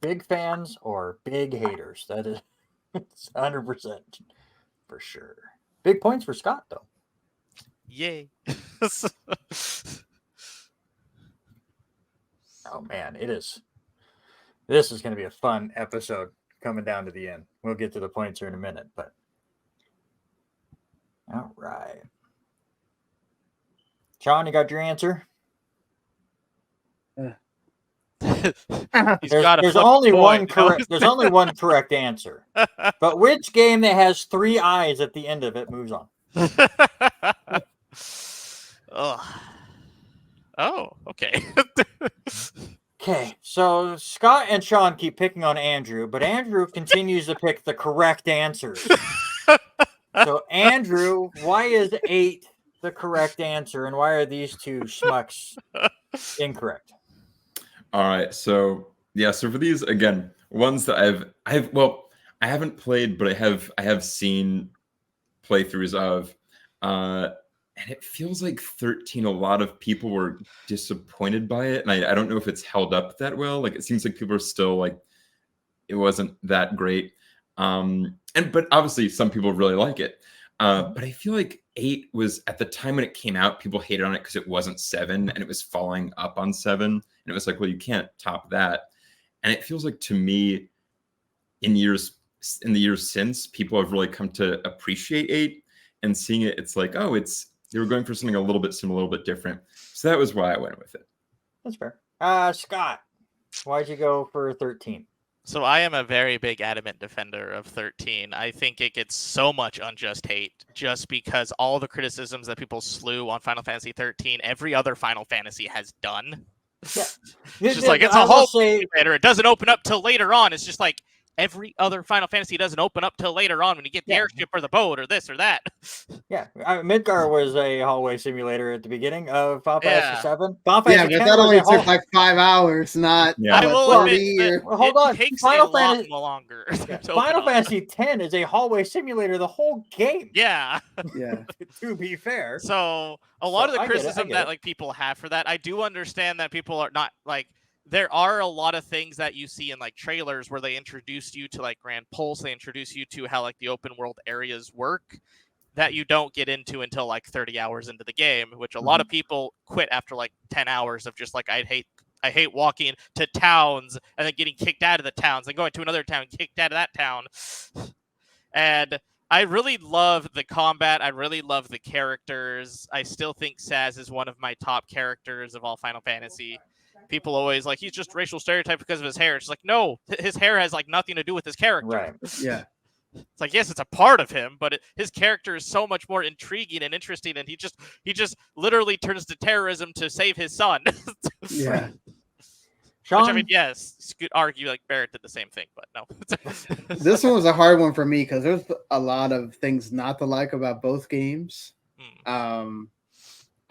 big fans or big haters. That is 100% for sure. Big points for Scott, though. Yay. Oh, man, it is. This is going to be a fun episode coming down to the end. We'll get to the points here in a minute, but all right. Sean, you got your answer? There's only one correct. There's only one correct answer. But which game that has 3 eyes at the end of it moves on? Oh, okay. Okay, so Scott and Sean keep picking on Andrew, but Andrew continues to pick the correct answers. So, Andrew, why is 8 the correct answer, and why are these two schmucks incorrect? All right, so so for these again, ones that I haven't played, but I have seen playthroughs of, and it feels like 13. A lot of people were disappointed by it, and I don't know if it's held up that well. Like it seems like people are still like, it wasn't that great. But obviously some people really like it. But I feel like 8 was, at the time when it came out, people hated on it because it wasn't 7 and it was following up on 7. And it was like, well, you can't top that. And it feels like, to me, in the years since, people have really come to appreciate 8, and seeing it, it's like, oh, they were going for something a little bit similar, a little bit different. So that was why I went with it. That's fair. Scott, why'd you go for 13? So I am a very big adamant defender of 13. I think it gets so much unjust hate just because all the criticisms that people slew on Final Fantasy 13, every other Final Fantasy has done. Yeah. It's just like, it's a whole better. It doesn't open up till later on. It's just like every other Final Fantasy doesn't open up till later on when you get the airship or the boat or this or that. Yeah, Midgar was a hallway simulator at the beginning of Final Fantasy VII. Final Yeah, Fantasy but 10 that was only a took like 5 hours, not I will admit that hold on. it takes Final a lot Fantasy longer. Final Fantasy 10 is a hallway simulator the whole game. Yeah. Yeah. To be fair. So a lot of the I get it, criticism that like people have for that, I do understand that people are not like, there are a lot of things that you see in like trailers where they introduce you to like Grand Pulse, they introduce you to how like the open world areas work that you don't get into until like 30 hours into the game, which a lot of people quit after like 10 hours of just like, I hate walking to towns and then getting kicked out of the towns and going to another town, kicked out of that town. And I really love the combat. I really love the characters. I still think Saz is one of my top characters of all Final Fantasy. People always like, he's just racial stereotype because of his hair. It's like, no, his hair has like nothing to do with his character. Right. Yeah. It's like, yes, it's a part of him, but his character is so much more intriguing and interesting, and he just literally turns to terrorism to save his son. Yeah. Sean? Which, I mean, yes, could argue like Barrett did the same thing, but no. This one was a hard one for me because there's a lot of things not to like about both games.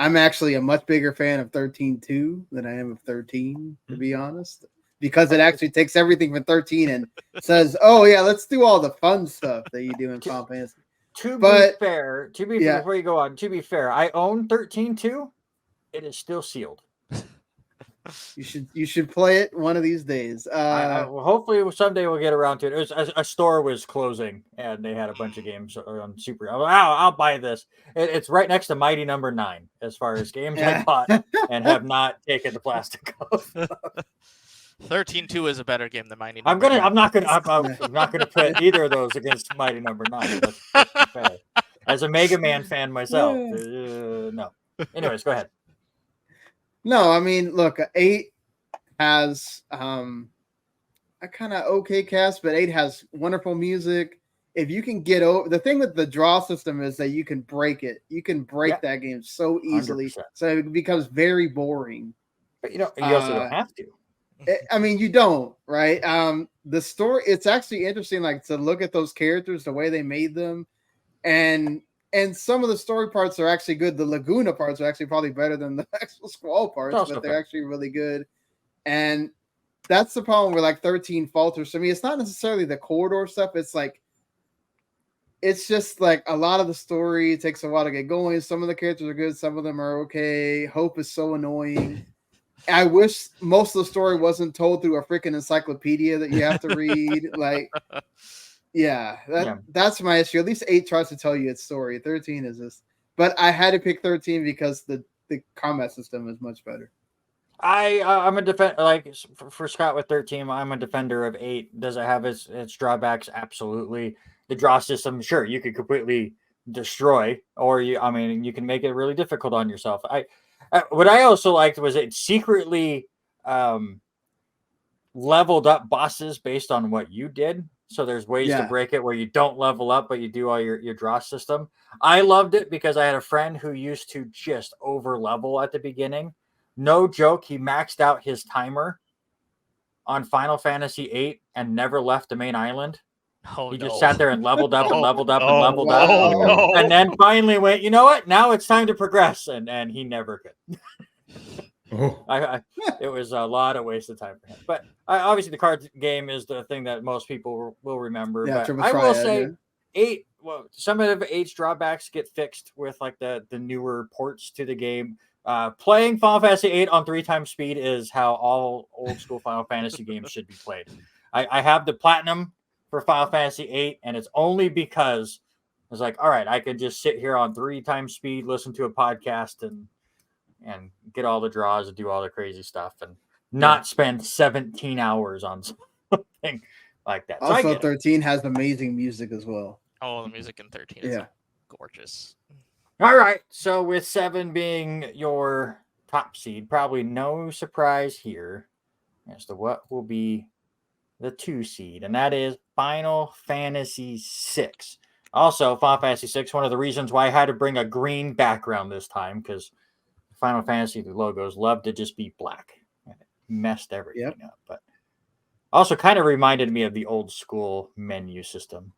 I'm actually a much bigger fan of 13.2 than I am of 13, to be honest, because it actually takes everything from 13 and says, "Oh yeah, let's do all the fun stuff that you do in Final Fantasy." To be fair, before you go on, to be fair, I own 13.2. It is still sealed. You should play it one of these days. Hopefully someday we'll get around to it. It was a store was closing and they had a bunch of games on Super. I'll buy this. It's right next to Mighty Number 9 as far as games I bought and have not taken the plastic off. 13.2 is a better game than Mighty. I'm not gonna put either of those against Mighty Number 9. That's fair. As a Mega Man fan myself, no. Anyways, go ahead. No, I mean, look, 8 has a kind of okay cast, but 8 has wonderful music. If you can get over the thing with the draw system is that you can break it. You can break that game so easily, 100%. So it becomes very boring. But you also don't have to. I mean, you don't, right? The story, it's actually interesting, like to look at those characters, the way they made them, and some of the story parts are actually good. The Laguna parts are actually probably better than the actual Squall parts, but they're actually really good. And that's the problem where like 13 falters. I mean, it's not necessarily the corridor stuff. It's like, it's just like a lot of the story takes a while to get going. Some of the characters are good. Some of them are okay. Hope is so annoying. I wish most of the story wasn't told through a freaking encyclopedia that you have to read. Like, that's my issue. At least 8 tries to tell you its story. 13 is this, but I had to pick 13 because the combat system is much better. I'm a defender, like for Scott with 13. I'm a defender of 8. Does it have its drawbacks? Absolutely. The draw system, sure, you could completely destroy, or you can make it really difficult on yourself. What I also liked was it secretly leveled up bosses based on what you did. So there's ways to break it where you don't level up, but you do all your draw system. I loved it because I had a friend who used to just over level at the beginning. No joke. He maxed out his timer on Final Fantasy VIII and never left the main island? Oh, He no. just sat there and leveled up and Oh, leveled up and oh, leveled wow. up. Oh, no. And then finally went, you know what? Now it's time to progress. And he never could. Oh, It was a lot of wasted time for him. But obviously, the card game is the thing that most people will remember. Yeah, but Triple I will Triad, say, yeah. some of the H drawbacks get fixed with like the newer ports to the game. Playing Final Fantasy VIII on 3x speed is how all old school Final Fantasy games should be played. I have the platinum for Final Fantasy VIII, and it's only because I was like, all right, I could just sit here on 3x speed, listen to a podcast, and get all the draws and do all the crazy stuff, and not spend 17 hours on something like that. So Also, 13 has amazing music as well. Oh, the music in 13 is gorgeous. All right. So with 7 being your top seed, probably no surprise here as to what will be the 2 seed, and that is Final Fantasy VI. Also, Final Fantasy VI, one of the reasons why I had to bring a green background this time, because Final Fantasy logos love to just be black. And it messed everything up. But also kind of reminded me of the old school menu system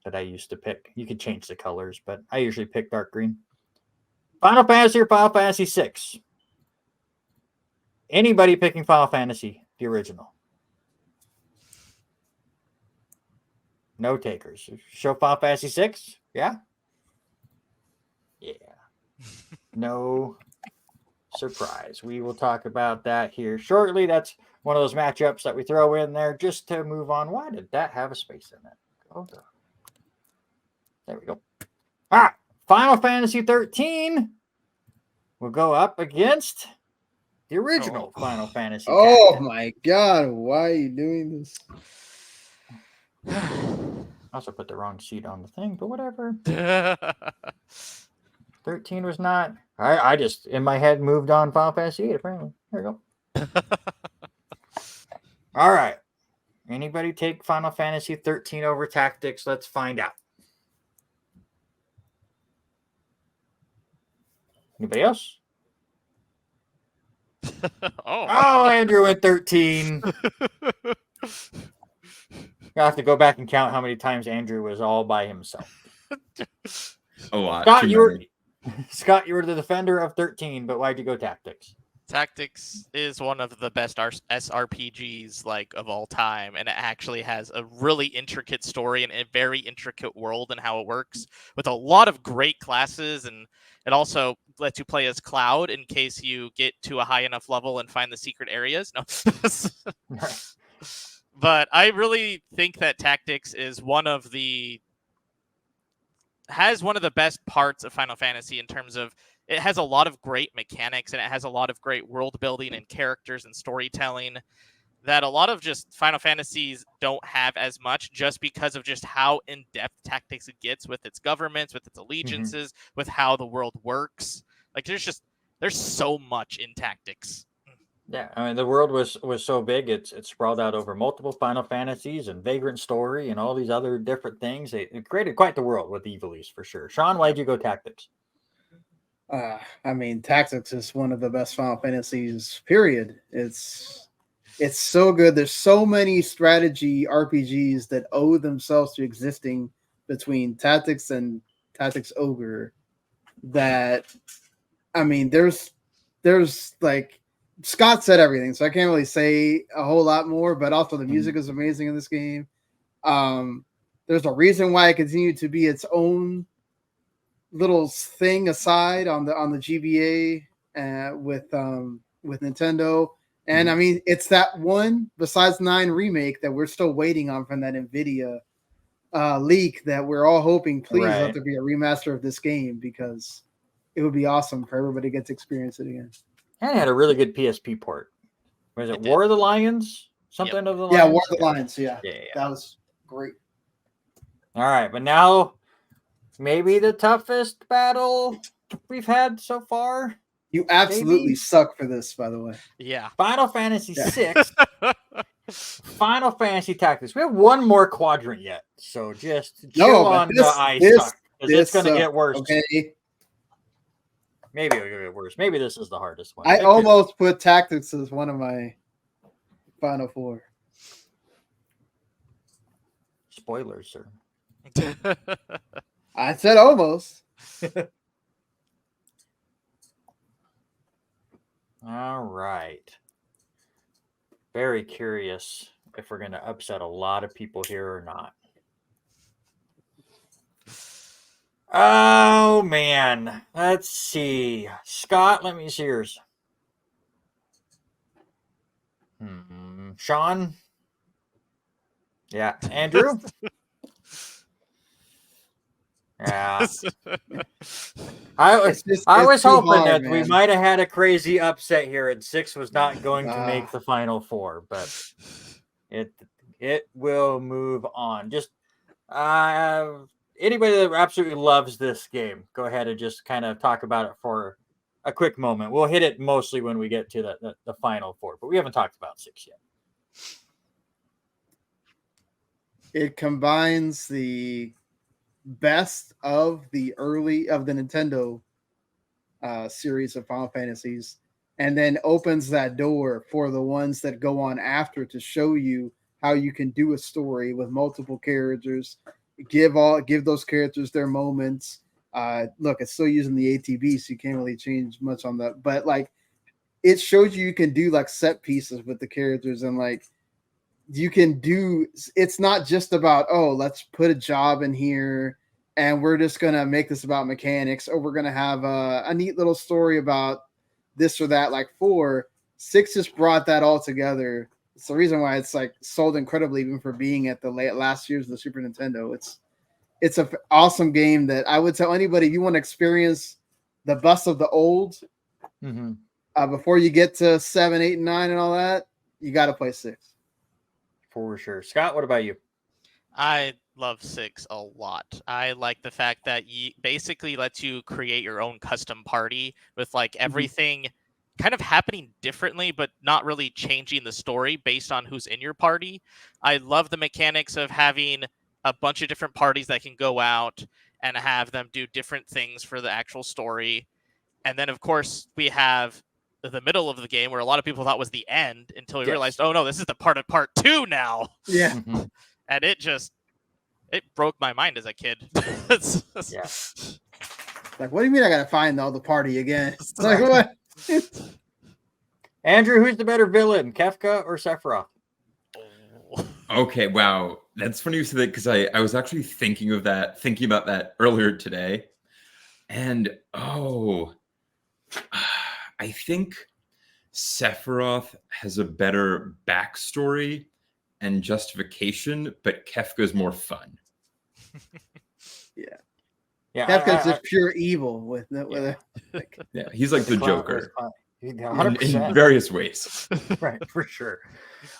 that I used to pick. You could change the colors, but I usually pick dark green. Final Fantasy or Final Fantasy VI? Anybody picking Final Fantasy, the original? No takers. Show Final Fantasy VI? Yeah? Yeah. No surprise. We will talk about that here shortly. That's one of those matchups that we throw in there just to move on. Why did that have a space in it? Oh, there we go. All right. Final Fantasy 13 will go up against the original Final Fantasy. Oh my God. Why are you doing this? Also put the wrong seat on the thing, but whatever. 13 was not. I just, in my head, moved on Final Fantasy 8, apparently. There you go. All right. Anybody take Final Fantasy 13 over Tactics? Let's find out. Anybody else? Oh, Andrew went 13. I have to go back and count how many times Andrew was all by himself. a lot. Scott, you were the defender of 13, but why'd you go Tactics? Tactics is one of the best SRPGs like of all time, and it actually has a really intricate story and a very intricate world and how it works with a lot of great classes, and it also lets you play as Cloud in case you get to a high enough level and find the secret areas. No. But I really think that Tactics is one of the best parts of Final Fantasy in terms of it has a lot of great mechanics and it has a lot of great world building and characters and storytelling that a lot of just Final Fantasies don't have as much, just because of just how in-depth Tactics it gets with its governments, with its allegiances, with how the world works. Like there's so much in Tactics. Yeah, I mean the world was so big, it's sprawled out over multiple Final Fantasies and Vagrant Story and all these other different things. It created quite the world with Ivalice for sure. Sean, why'd you go Tactics? I mean, Tactics is one of the best Final Fantasies, period. It's so good. There's so many strategy RPGs that owe themselves to existing between Tactics and Tactics Ogre that, I mean, there's like, Scott said everything, so I can't really say a whole lot more, but also the music is amazing in this game. There's a reason why it continued to be its own little thing aside on the GBA with Nintendo. And I mean, it's that one besides 9 remake that we're still waiting on from that NVIDIA leak that we're all hoping, please let there be a remaster of this game, because it would be awesome for everybody to get to experience it again. And it had a really good PSP port. Was it War of the Lions? Something of the Lions? Yeah, War of the Lions. Yeah. That was great. All right, but now maybe the toughest battle we've had so far. You absolutely suck for this, by the way. Yeah. Final Fantasy VI, Final Fantasy Tactics. We have one more quadrant yet, so just chill on the ice. It's going to get worse. Okay. Maybe it'll get worse. Maybe this is the hardest one. I almost put Tactics as one of my Final Four. Spoilers, sir. I said almost. All right. Very curious if we're going to upset a lot of people here or not. Oh, man. Let's see. Scott, let me see yours. Sean? Yeah. Andrew? Yeah. I was hoping that we might have had a crazy upset here, and 6 was not going to make the Final Four, but it will move on. Just anybody that absolutely loves this game, go ahead and just kind of talk about it for a quick moment. We'll hit it mostly when we get to the Final Four, but we haven't talked about 6 yet. It combines the best of the Nintendo series of Final Fantasies, and then opens that door for the ones that go on after to show you how you can do a story with multiple characters, give those characters their moments. Look, it's still using the ATB, so you can't really change much on that, but like it shows you can do like set pieces with the characters, and like you can do, it's not just about, oh, let's put a job in here and we're just going to make this about mechanics, or we're going to have a neat little story about this or that. Like 6 just brought that all together. It's the reason why it's like sold incredibly, even for being at the last years of the Super Nintendo. It's an awesome game that I would tell anybody, if you want to experience the best of the old, before you get to 7, 8, and 9 and all that, you got to play 6. For sure. Scott, what about you? I love 6 a lot. I like the fact that it basically lets you create your own custom party with like everything kind of happening differently, but not really changing the story based on who's in your party. I love the mechanics of having a bunch of different parties that can go out and have them do different things for the actual story. And then, of course, we have the middle of the game where a lot of people thought was the end until we realized, oh no, this is the part 2 now. Yeah. And it broke my mind as a kid. Yeah. Like, what do you mean I gotta find all the party again? It's like, what? Andrew, who's the better villain, Kefka or Sephiroth? Okay, wow. That's funny you said that, because I was actually thinking about that earlier today. And I think Sephiroth has a better backstory and justification, but Kefka's more fun. Yeah. Kefka's just pure evil he's like the Joker 100%. in various ways. Right, for sure.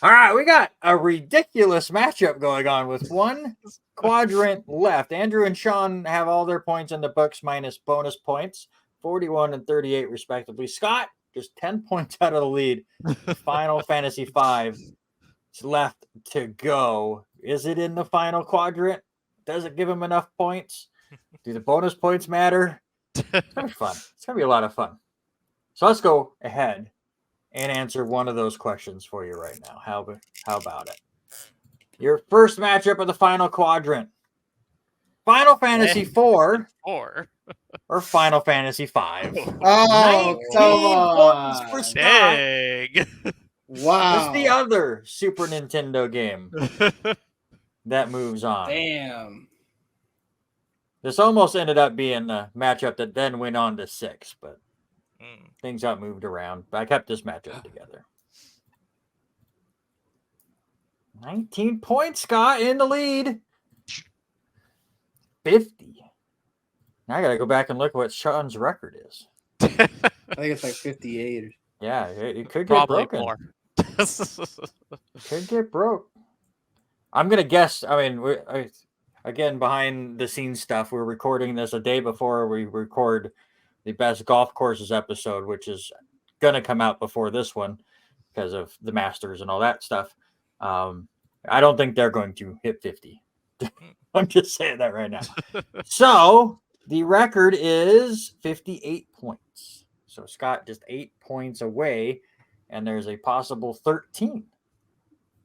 All right, we got a ridiculous matchup going on with one quadrant left. Andrew and Sean have all their points in the books minus bonus points, 41 and 38 respectively. Scott just 10 points out of the lead. Final Fantasy V is left to go. Is it in the final quadrant? Does it give him enough points? Do the bonus points matter? It's going to be fun. It's going to be a lot of fun. So let's go ahead and answer one of those questions for you right now. How about it? Your first matchup of the final quadrant. Final Fantasy IV or Final Fantasy V? Oh, come on. For Scott. Dang. Wow. What's the other Super Nintendo game that moves on? Damn. This almost ended up being a matchup that then went on to 6, but things got moved around. But I kept this matchup together. 19 points, Scott, in the lead. 50. Now I got to go back and look what Sean's record is. I think it's like 58. Yeah, it could get Probably broken. more. Could get broke. I'm going to guess. I mean, again, behind the scenes stuff, we're recording this a day before we record the best golf courses episode, which is going to come out before this one because of the Masters and all that stuff. I don't think they're going to hit 50. I'm just saying that right now. So the record is 58 points. So Scott just 8 points away, and there's a possible 13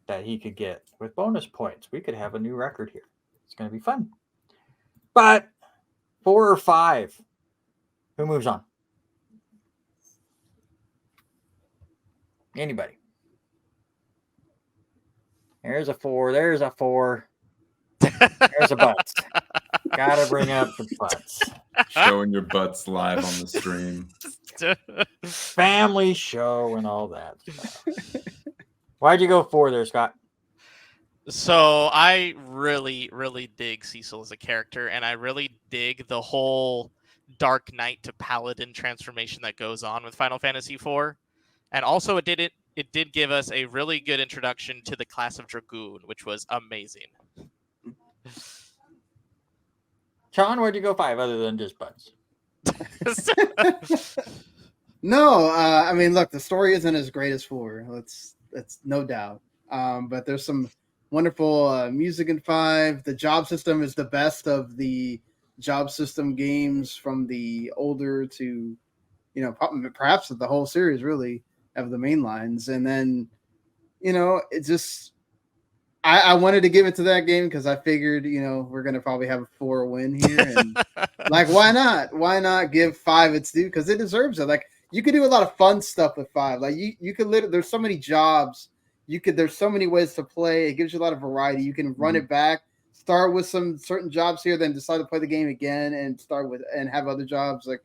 that he could get with bonus points. We could have a new record here. It's going to be fun. But 4 or 5, who moves on? Anybody? There's a 4. There's a 4. There's a butts. Gotta bring up the butts. Showing your butts live on the stream. Family show and all that stuff. Why'd you go 4 there, Scott? So I really, really dig Cecil as a character, and I really dig the whole Dark Knight to Paladin transformation that goes on with Final Fantasy IV. And also it did give us a really good introduction to the class of Dragoon, which was amazing. Sean, where'd you go 5 other than just butts? No, I mean, look, the story isn't as great as 4. That's no doubt. But there's some wonderful music in 5. The job system is the best of the job system games from the older to, perhaps the whole series really of the main lines. And then, it just, I wanted to give it to that game because I figured, we're going to probably have a 4 win here. And like, why not? Why not give 5 its due? Because it deserves it. Like, you could do a lot of fun stuff with 5. Like, you could literally, there's so many jobs. There's so many ways to play. It gives you a lot of variety. You can run it back, start with some certain jobs here, then decide to play the game again and start with and have other jobs. Like,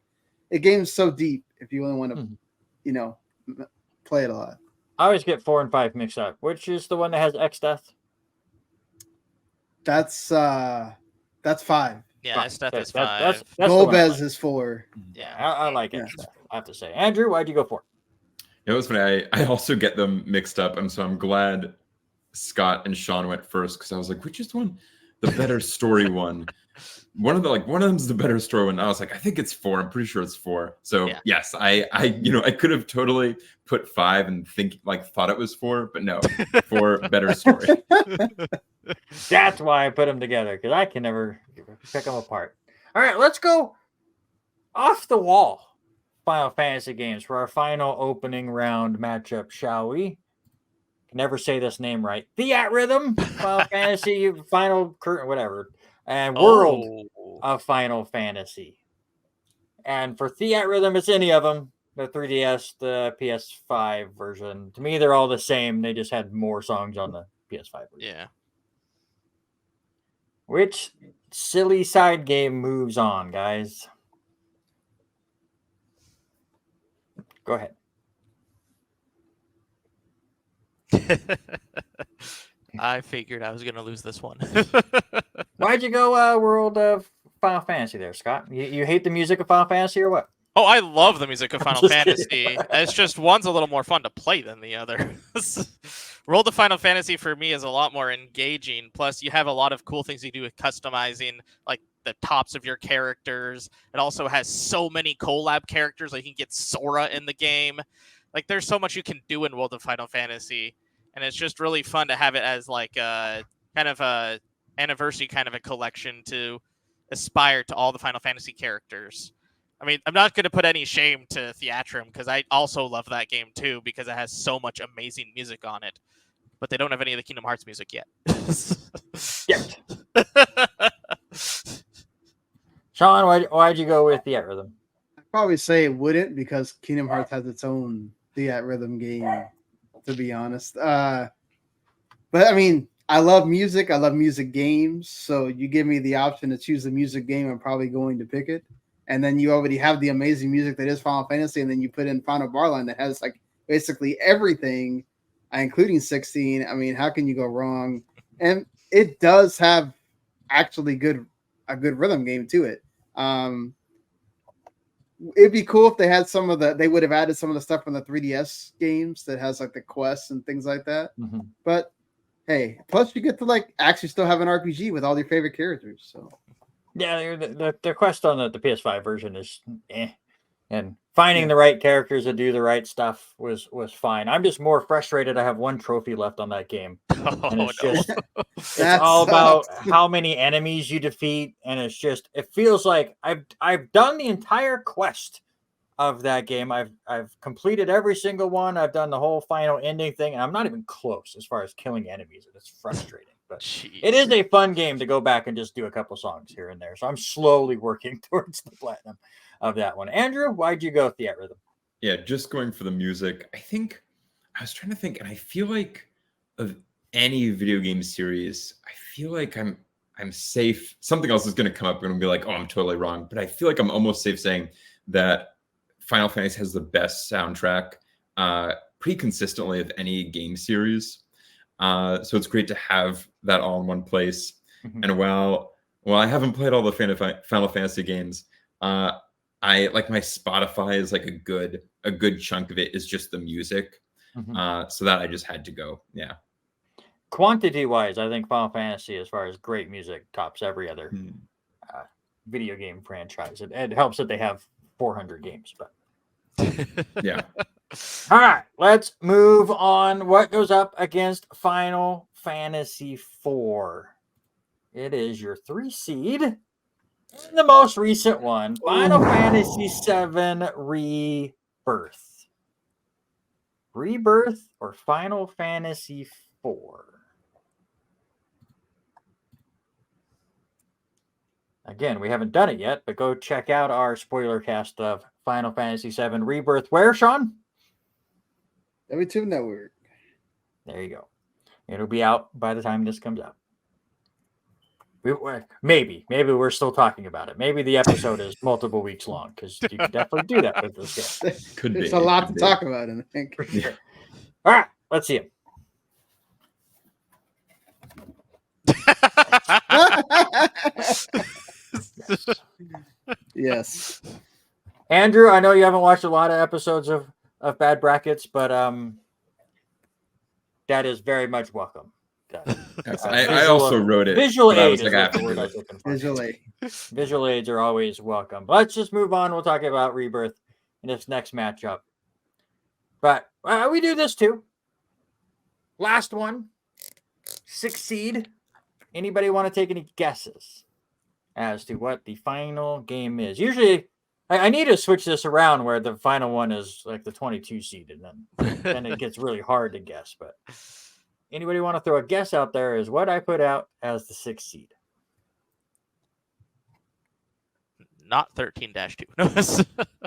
the game's so deep if you only want to, play it a lot. I always get 4 and 5 mixed up. Which is the one that has X Death? That's 5. Yeah, Death is 5. That's Golbez is 4. Yeah, I like X Death, I have to say. Andrew, why'd you go 4? It was funny. I also get them mixed up, and so I'm glad Scott and Sean went first because I was like, which is one, the better story one? One of them's the better story one. I was like, I think it's 4. I'm pretty sure it's 4. So yes, I could have totally put 5 and thought it was 4, but no, 4 better story. That's why I put them together, because I can never pick them apart. All right, let's go off the wall Final Fantasy games for our final opening round matchup, shall we? Can never say this name right. Theatrhythm, Final Fantasy, Final Curtain, whatever, and World of Final Fantasy. And for Theatrhythm, it's any of them. The 3DS, the PS5 version. To me, they're all the same. They just had more songs on the PS5 version. Yeah. Which silly side game moves on, guys? Go ahead. I figured I was going to lose this one. Why'd you go World of Final Fantasy there, Scott? You hate the music of Final Fantasy or what? Oh, I love the music of Final Just Fantasy. kidding. It's just one's a little more fun to play than the other. World of Final Fantasy for me is a lot more engaging. Plus, you have a lot of cool things you do with customizing, like the tops of your characters. It also has so many collab characters. Like you can get Sora in the game. Like there's so much you can do in World of Final Fantasy, and it's just really fun to have it as like a kind of a anniversary kind of a collection to aspire to all the Final Fantasy characters. I mean, I'm not going to put any shame to Theatrhythm because I also love that game too because it has so much amazing music on it. But they don't have any of the Kingdom Hearts music yet. Yet. Sean, why'd you go with Theatrhythm? I'd probably say it wouldn't because Kingdom Hearts has its own Theatrhythm game, to be honest. But I mean, I love music. I love music games. So you give me the option to choose a music game, I'm probably going to pick it. And then you already have the amazing music that is Final Fantasy, and then you put in Final Barline that has like basically everything, including 16. I mean, how can you go wrong? And it does have actually a good rhythm game to it. It'd be cool if they had they would have added some of the stuff from the 3DS games that has like the quests and things like that. Mm-hmm. But hey, plus you get to like actually still have an RPG with all your favorite characters. So yeah, the quest on the PS5 version is and finding the right characters to do the right stuff was fine. I'm just more frustrated. I have one trophy left on that game, and it's all about how many enemies you defeat, and it feels like I've done the entire quest of that game. I've completed every single one. I've done the whole final ending thing, and I'm not even close as far as killing enemies. It's frustrating, but Jeez. it is a fun game to go back and just do a couple songs here and there. So I'm slowly working towards the platinum of that one. Andrew, why'd you go with the Rhythm? Yeah, just going for the music. I think I was trying to think, and I feel like of any video game series, I feel like I'm safe. Something else is going to come up and be like, oh, I'm totally wrong. But I feel like I'm almost safe saying that Final Fantasy has the best soundtrack pretty consistently of any game series. So it's great to have that all in one place. Mm-hmm. And while I haven't played all the Final Fantasy games, I like my Spotify is like a good chunk of it is just the music. Mm-hmm. So that I just had to go. Yeah. Quantity wise, I think Final Fantasy, as far as great music, tops every other video game franchise. It helps that they have 400 games, but yeah. All right, let's move on. What goes up against Final Fantasy IV? It is your 3 seed and the most recent one, Final Fantasy VII Rebirth. Rebirth or Final Fantasy IV? Again, we haven't done it yet, but go check out our spoiler cast of Final Fantasy VII Rebirth. Where, Sean? Every Tube Network. There you go. It'll be out by the time this comes out. Maybe we're still talking about it. Maybe the episode is multiple weeks long because you can definitely do that with this game. Could There's be. a lot to talk about, I think. Yeah. All right, let's see it. Yes. Andrew, I know you haven't watched a lot of episodes of Bad Brackets, but that is very much welcome. Yes, I also wrote it. Visual aid is like, the word I was looking for. Visual aid. Visual aids are always welcome. Let's just move on. We'll talk about Rebirth in this next matchup. But we do this too. Last one, 6 seed. Anybody want to take any guesses as to what the final game is? Usually, I need to switch this around where the final one is like the 22 seed, and then it gets really hard to guess. But anybody want to throw a guess out there is what I put out as the 6 seed? Not 13-2. No,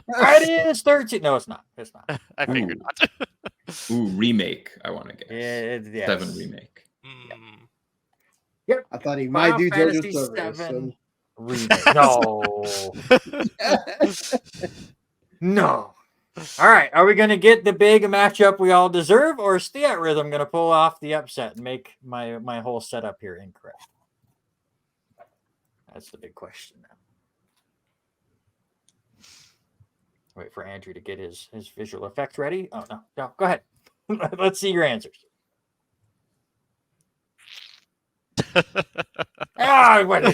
It is 13. No, it's not. It's not. I figured not. Ooh, remake. I want to guess. Yes. 7 remake. Yep. I thought he might do Final JoJo's Fantasy Silver. VII remake. No. All right. Are we going to get the big matchup we all deserve, or is Theat Rhythm going to pull off the upset and make my whole setup here incorrect? That's the big question now. Wait for Andrew to get his visual effects ready. Oh, no. Go ahead. Let's see your answers.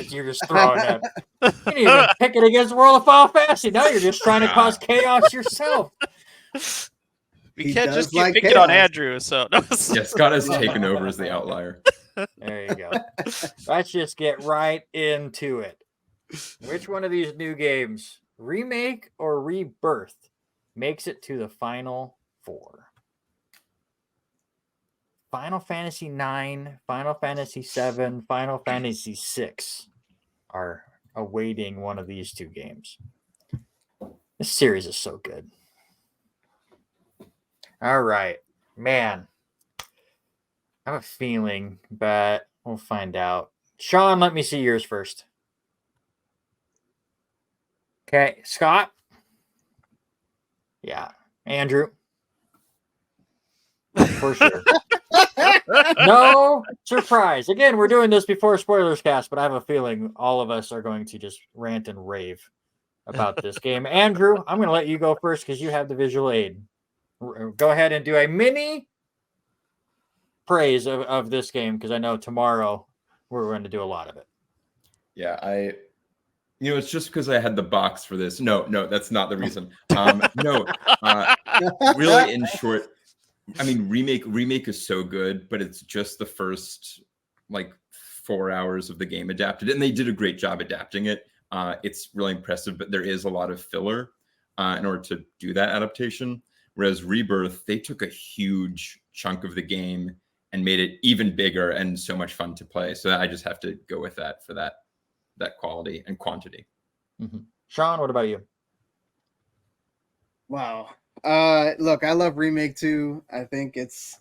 You're just throwing it. You didn't even pick it against World of Final Fantasy. Now you're just trying to cause chaos yourself. We can't just keep picking on Andrew. So Yeah, Scott has taken over as the outlier. There you go. Let's just get right into it. Which one of these new games, remake or rebirth, makes it to the Final Four? Final Fantasy IX, Final Fantasy VII, Final Fantasy VI are awaiting one of these two games. This series is so good. All right, man. I have a feeling, but we'll find out. Sean, let me see yours first. Okay, Scott? Yeah. Andrew? For sure. No surprise. Again, we're doing this before spoilers cast, but I have a feeling all of us are going to just rant and rave about this game. Andrew, I'm going to let you go first because you have the visual aid. Go ahead and do a mini praise of this game because I know tomorrow we're going to do a lot of it. Yeah, it's just because I had the box for this. No, that's not the reason. Really, in short, I mean, remake is so good, but it's just the first 4 hours of the game adapted, and they did a great job adapting it. It's really impressive, but there is a lot of filler. in order to do that adaptation. Whereas Rebirth, they took a huge chunk of the game and made it even bigger and so much fun to play. So I just have to go with that for that quality and quantity. Mm-hmm. Sean, what about you? Wow. Look, I love Remake too. I think it's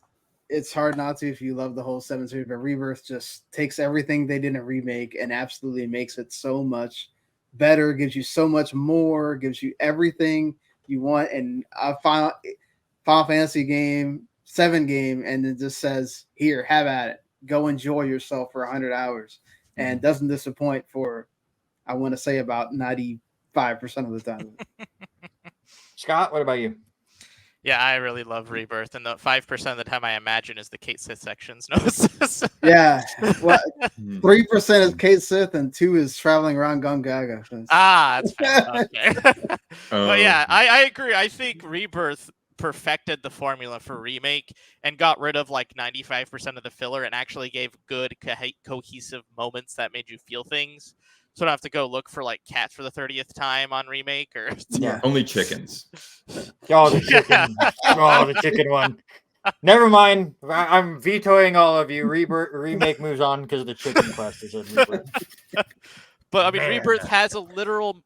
hard not to if you love the whole 7 series, but Rebirth just takes everything they did in Remake and absolutely makes it so much better, gives you so much more, gives you everything you want in a Final Fantasy game, 7 game, and it just says, here, have at it. Go enjoy yourself for 100 hours. And doesn't disappoint for, I want to say, about 95% of the time. Scott, what about you? Yeah, I really love Rebirth, and the 5% of the time I imagine is the Kate Sith sections. No, yeah, well, 3% is Kate Sith, and 2 is traveling around Gongaga. That's fantastic. But yeah, I agree. I think Rebirth perfected the formula for Remake and got rid of like 95% of the filler and actually gave good cohesive moments that made you feel things. So I don't have to go look for like cats for the 30th time on Remake or Only chickens. Oh, the chicken. Oh, the chicken one. Never mind. I'm vetoing all of you. Remake moves on because of the chicken quest is in Rebirth. But I mean, Rebirth has literal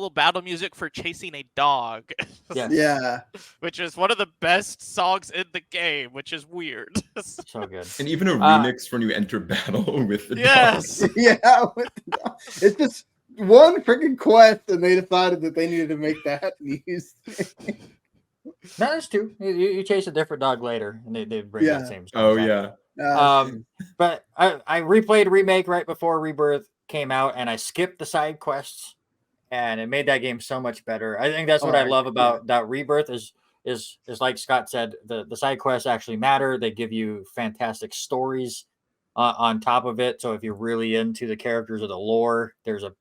battle music for chasing a dog. Yes. Yeah. Which is one of the best songs in the game, which is weird. So good. And even a remix when you enter battle with the yes. dog. Yeah. It's just one freaking quest, and they decided that they needed to make that used. No, there's 2. You chase a different dog later, and they bring that same song. Oh, back. yeah. But I replayed Remake right before Rebirth came out, and I skipped the side quests, and it made that game so much better. I think that's what I love about that Rebirth is like Scott said, the side quests actually matter. They give you fantastic stories on top of it. So if you're really into the characters or the lore, there's a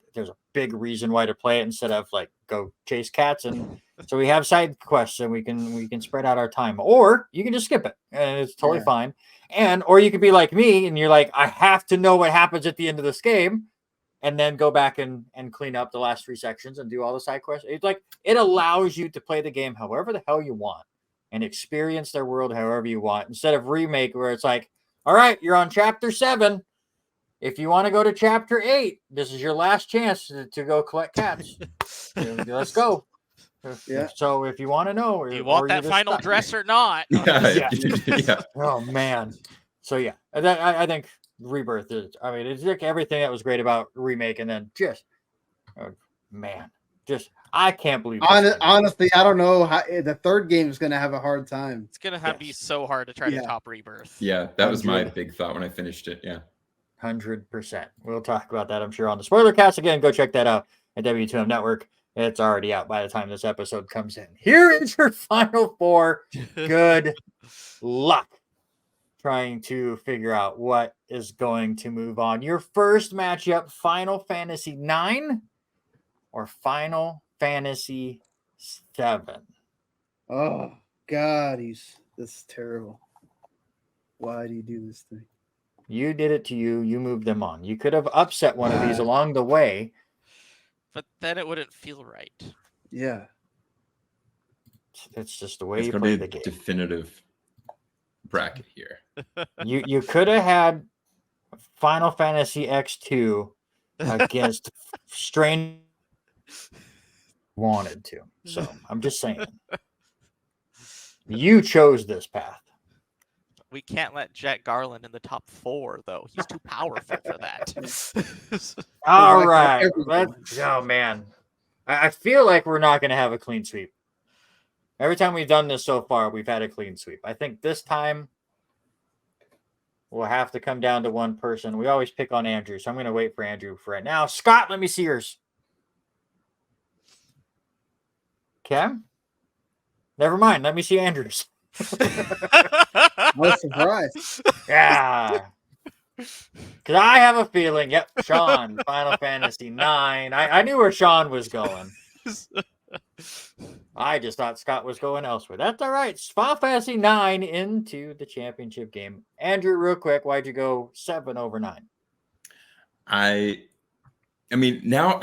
big reason why to play it instead of like go chase cats. And so we have side quests, and we can spread out our time, or you can just skip it, and it's totally fine. Or you could be like me, and you're like, I have to know what happens at the end of this game, and then go back and clean up the last 3 sections and do all the side quests. It's like it allows you to play the game however the hell you want and experience their world however you want, instead of Remake where it's like, all right, you're on chapter 7. If you want to go to chapter 8, this is your last chance to go collect cats. Let's go. Yeah. So if you want to know, you want that final stuck. dress or not? Yeah. Oh man. So yeah, I think Rebirth is. I mean, it's like everything that was great about Remake, and then I can't believe. Honestly, I don't know how the 3rd game is going to have a hard time. It's gonna have to be so hard to try to top Rebirth. Yeah, that was my big thought when I finished it. Yeah. 100%. We'll talk about that, I'm sure, on the spoiler cast. Again, go check that out at W2M Network. It's already out by the time this episode comes in. Here is your final 4. Good luck trying to figure out what is going to move on. Your first matchup, Final Fantasy IX or Final Fantasy VII? Oh, God, this is terrible. Why do you do this thing? You did it to you. You moved them on. You could have upset one of these along the way. But then it wouldn't feel right. Yeah. It's just the way you play the game. Definitive bracket here. You could have had Final Fantasy X2 against Strange wanted to. So I'm just saying. You chose this path. We can't let Jet Garland in the top 4, though. He's too powerful for that. All right. Oh, man. I feel like we're not going to have a clean sweep. Every time we've done this so far, we've had a clean sweep. I think this time we'll have to come down to one person. We always pick on Andrew, so I'm going to wait for Andrew for right now. Scott, let me see yours. Okay. Never mind. Let me see Andrew's. What a surprise. Yeah. Because I have a feeling, Sean, Final Fantasy IX. I knew where Sean was going. I just thought Scott was going elsewhere. That's all right. Final Fantasy IX into the championship game. Andrew, real quick, why'd you go 7 over 9? I I mean, now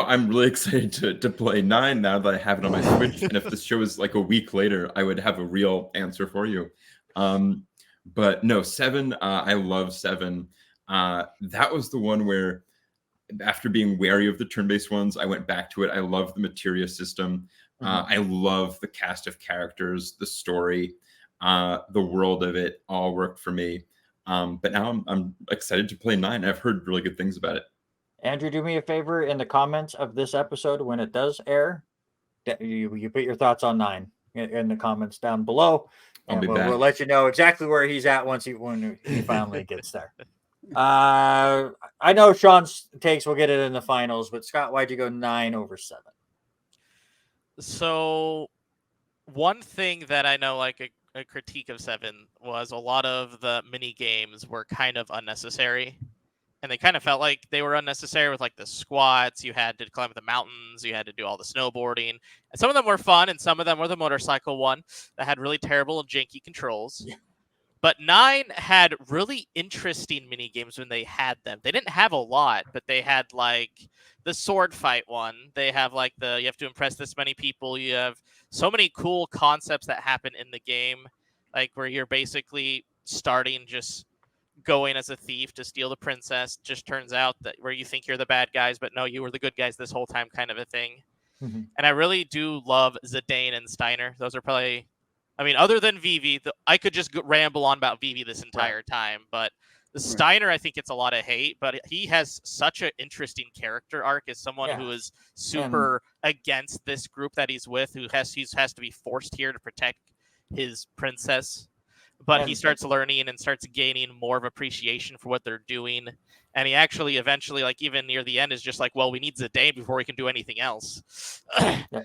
I'm really excited to play 9 now that I have it on my Switch. And if this show is like a week later, I would have a real answer for you. But no, 7, I love 7. That was the one where, after being wary of the turn-based ones, I went back to it. I love the materia system. I love the cast of characters, the story, the world of it all worked for me. But now I'm excited to play 9. I've heard really good things about it. Andrew, do me a favor in the comments of this episode when it does air, you put your thoughts on 9 in the comments down below, and we'll let you know exactly where he's at when he finally gets there. I know Sean's takes will get it in the finals, but Scott, why'd you go 9 over 7? So one thing that I know, like a critique of 7, was a lot of the mini games were kind of unnecessary. And they kind of felt like they were unnecessary with like the squats. You had to climb the mountains. You had to do all the snowboarding. And some of them were fun, and some of them were the motorcycle one that had really terrible and janky controls. Yeah. But 9 had really interesting mini games when they had them. They didn't have a lot, but they had like the sword fight one. They have like you have to impress this many people. You have so many cool concepts that happen in the game, like where you're basically starting just going as a thief to steal the princess. Just turns out that where you think you're the bad guys, but no, you were the good guys this whole time, kind of a thing. And I really do love Zidane and Steiner. Those are probably, I mean, other than Vivi, I could just ramble on about Vivi this entire time, but the Steiner, I think it's a lot of hate, but he has such an interesting character arc as someone who is super against this group that he's with, who has to be forced here to protect his princess. But he starts learning and starts gaining more of appreciation for what they're doing. And he actually eventually, like even near the end, is just like, well, we need Zidane before we can do anything else.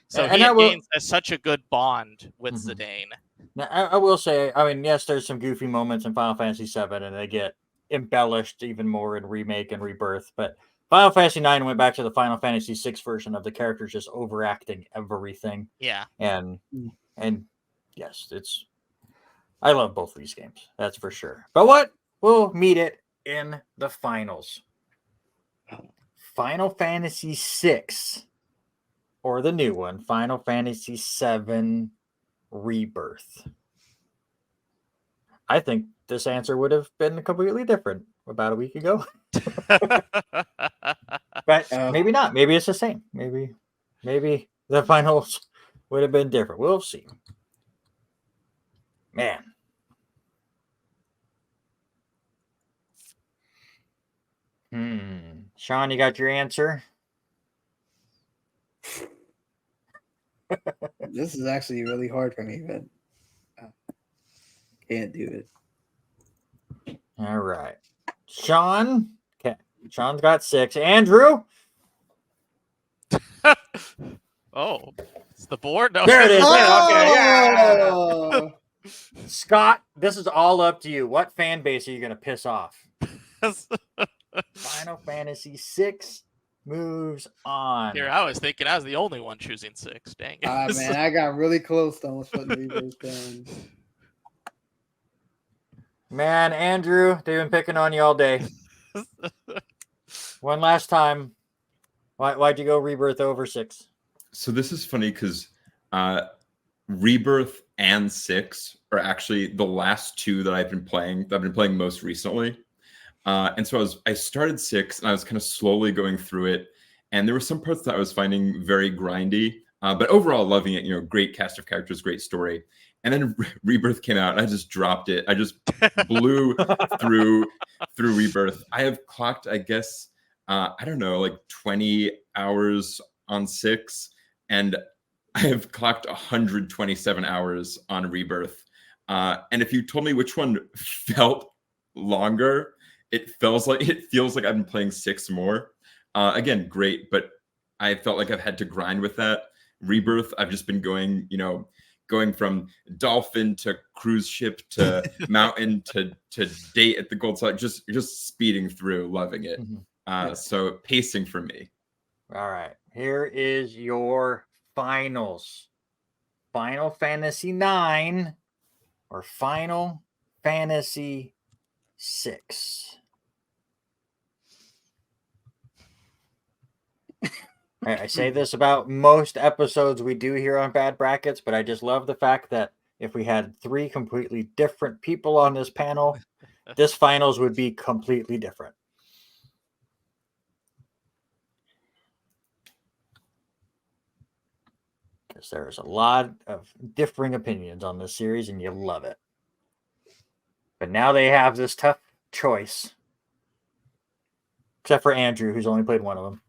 So he gains such a good bond with Zidane. Now, I will say, I mean, yes, there's some goofy moments in Final Fantasy VII, and they get embellished even more in Remake and Rebirth. But Final Fantasy IX went back to the Final Fantasy VI version of the characters just overacting everything. Yeah. And yes, I love both of these games. That's for sure. But what? We'll meet it in the finals. Final Fantasy VI, or the new one, Final Fantasy VII Rebirth. I think this answer would have been completely different about a week ago. But maybe not. Maybe it's the same. Maybe the finals would have been different. We'll see. Man. Sean, you got your answer? This is actually really hard for me, but can't do it. All right. Sean. Okay. Sean's got 6. Andrew. Oh, it's the board. No. There it is. Oh! Okay. Yeah. Scott, this is all up to you. What fan base are you going to piss off? Final Fantasy VI moves on. Here, I was thinking I was the only one choosing 6. Dang it. Man, I got really close to almost putting Rebirth down. Man, Andrew, they've been picking on you all day. One last time. Why'd you go Rebirth over 6? So this is funny because Rebirth and 6 are actually the last 2 that I've been playing most recently. And so I started 6 and I was kind of slowly going through it. And there were some parts that I was finding very grindy, but overall loving it, great cast of characters, great story. And then Rebirth came out and I just dropped it. I just blew through Rebirth. I have clocked, I guess, I don't know, like 20 hours on 6. And I have clocked 127 hours on Rebirth. And if you told me which one felt longer, it feels like I've been playing 6 more. Again, great, but I felt like I've had to grind with that. Rebirth, I've just been going from dolphin to cruise ship to mountain to date at the gold site, just speeding through, loving it. So pacing for me. All right, here is your finals. Final Fantasy IX or Final Fantasy VI. I say this about most episodes we do here on Bad Brackets, but I just love the fact that if we had 3 completely different people on this panel, this finals would be completely different. Because there's a lot of differing opinions on this series, and you love it. But now they have this tough choice. Except for Andrew, who's only played one of them.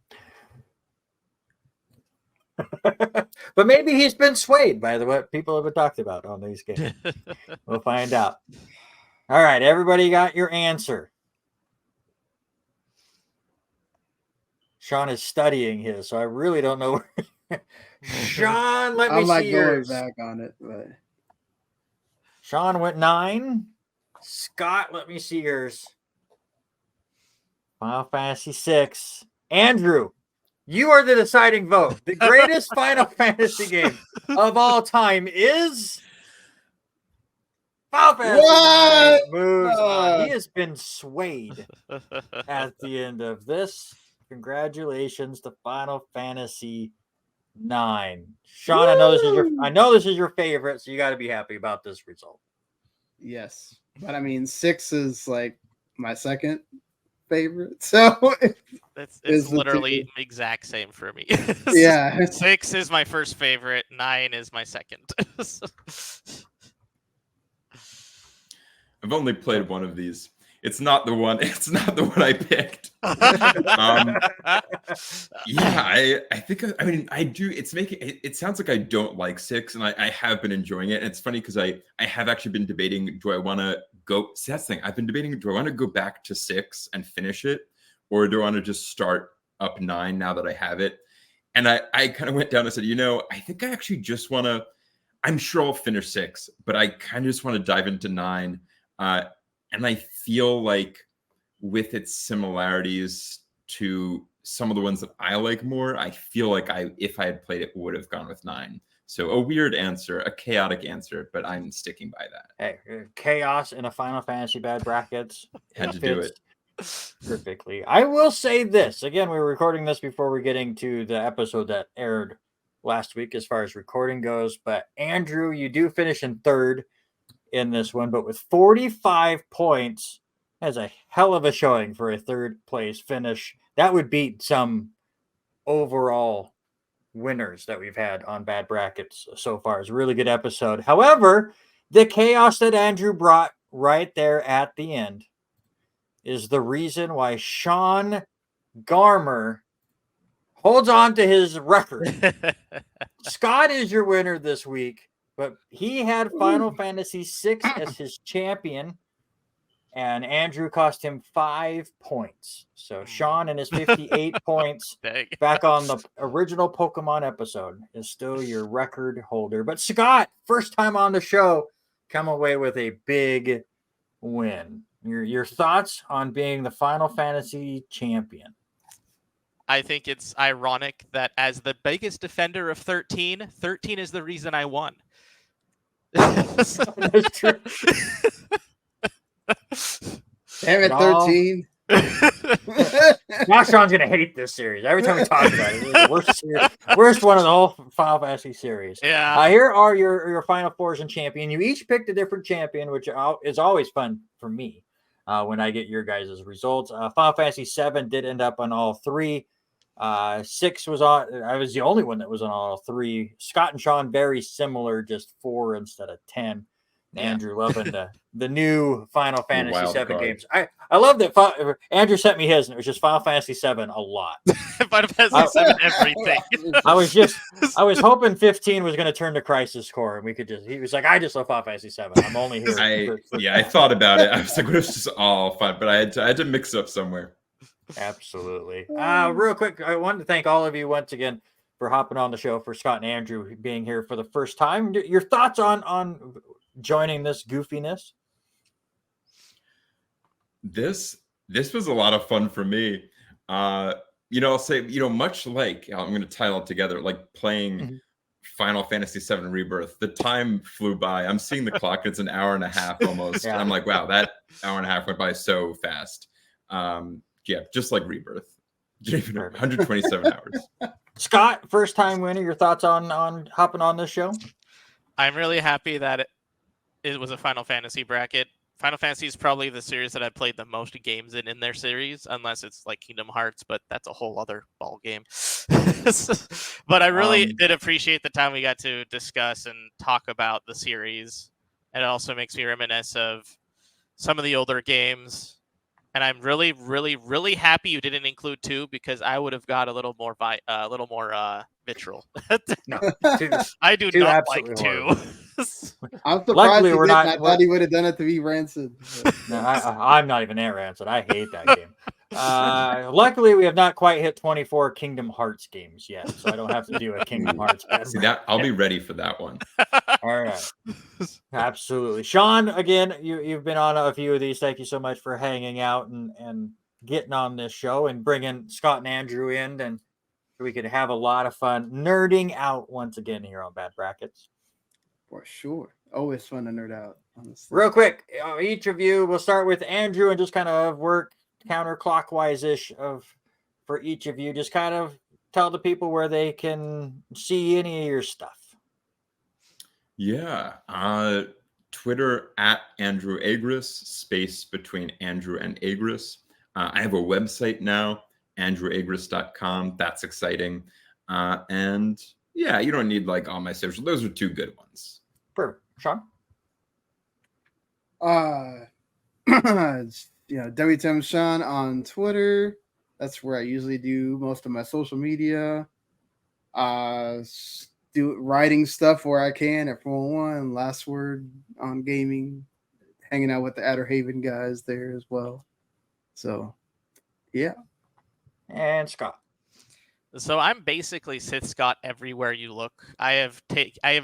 But maybe he's been swayed by what people have talked about on these games. We'll find out. All right, everybody got your answer. Sean is studying his, so I really don't know. Sean, let me I'm like see going yours. back on it, but Sean went 9. Scott, let me see yours. Final Fantasy VI. Andrew, you are the deciding vote. The greatest Final Fantasy game of all time is Final Fantasy IX moves on. He has been swayed at the end of this. Congratulations to Final Fantasy IX. Sean, I know this is your favorite, so you got to be happy about this result. yes. But I mean, 6 is like my second favorite. So it's literally the exact same for me. Yeah. 6 is my first favorite. 9 is my second. I've only played one of these. It's not the one. It's not the one I picked. Yeah, I think. I mean, I do. It's making. It sounds like I don't like 6, and I have been enjoying it. And it's funny because I have actually been debating. Do I want to go? See, that's the thing. I've been debating. Do I want to go back to 6 and finish it, or do I want to just start up 9 now that I have it? And I kind of went down and said, I think I actually just want to. I'm sure I'll finish 6, but I kind of just want to dive into 9. And I feel like with its similarities to some of the ones that I like more, I feel like if I had played it, would have gone with 9. So a weird answer, a chaotic answer, but I'm sticking by that. Hey, chaos in a Final Fantasy Bad Brackets. Had to do it perfectly. I will say this. Again, we were recording this before we're getting to the episode that aired last week as far as recording goes. But Andrew, you do finish in 3rd in this one, but with 45 points, that's a hell of a showing for a 3rd place finish. That would beat some overall winners that we've had on Bad Brackets so far. It's a really good episode. However, the chaos that Andrew brought right there at the end is the reason why Sean Garmer holds on to his record. Scott is your winner this week, but he had Final Fantasy VI as his champion, and Andrew cost him 5 points. So Sean and his 58 points back on the original Pokemon episode is still your record holder. But Scott, first time on the show, come away with a big win. Your thoughts on being the Final Fantasy champion? I think it's ironic that as the biggest defender of 13 is the reason I won. That's true. Damn it, 13. Now Sean's gonna hate this series. Every time we talk about it, it's the worst one of the whole Final Fantasy series. Yeah. Here are your Final Fours and champion. You each picked a different champion, which is always fun for me when I get your guys' results. Final Fantasy VII did end up on all 3. 6 was on. I was the only one that was on all 3. Scott and Sean very similar, just 4 instead of 10. Andrew loving the new Final Fantasy VII games. I love that Andrew sent me his, and it was just Final Fantasy VII a lot. Final Fantasy VII everything. I was hoping 15 was going to turn to Crisis Core, and we could he was like, I just love Final Fantasy VII. I'm only here. I thought about it. I was like, what if it's just all fun? But I had to mix up somewhere. Absolutely. Real quick, I wanted to thank all of you once again for hopping on the show, for Scott and Andrew being here for the first time. Your thoughts on joining this goofiness? This was a lot of fun for me. I'll say, much like, I'm going to tie it all together, like playing Final Fantasy VII Rebirth. The time flew by. I'm seeing the clock. It's an hour and a half almost. Yeah. I'm like, wow, that hour and a half went by so fast. Just like Rebirth. 127 hours. Scott, first time winner. Your thoughts on hopping on this show? I'm really happy that it was a Final Fantasy bracket. Final Fantasy is probably the series that I've played the most games in their series, unless it's like Kingdom Hearts, but that's a whole other ball game. But I really did appreciate the time we got to discuss and talk about the series. And it also makes me reminisce of some of the older games. And I'm really, really, really happy you didn't include 2 because I would have got a little more vitriol. No, I do two not like absolutely 2. horrible. I'm surprised Luckily, he we're didn't. not- I thought he would have done it to be Rancid. No, I'm not even that rancid. I hate that game. Luckily, we have not quite hit 24 Kingdom Hearts games yet, so I don't have to do a Kingdom Hearts. See that? I'll be ready for that one. All right, absolutely. Sean, again, you've been on a few of these. Thank you so much for hanging out and getting on this show and bringing Scott and Andrew in, and we could have a lot of fun nerding out once again here on Bad Brackets. For sure. Always fun to nerd out. Honestly. Real quick, each of you, we'll start with Andrew and just kind of work counterclockwise-ish for each of you. Just kind of tell the people where they can see any of your stuff. Yeah. Twitter at Andrew Agris, space between Andrew and Agris. I have a website now, andrewagris.com. That's exciting. And yeah, you don't need like all my social. Those are 2 good ones. Perfect. Sean? WTM Sean on Twitter. That's where I usually do most of my social media. Do writing stuff where I can at 411, Last Word on gaming, hanging out with the Adder Haven guys there as well. So, yeah. And Scott. So I'm basically Sith Scott everywhere you look. I have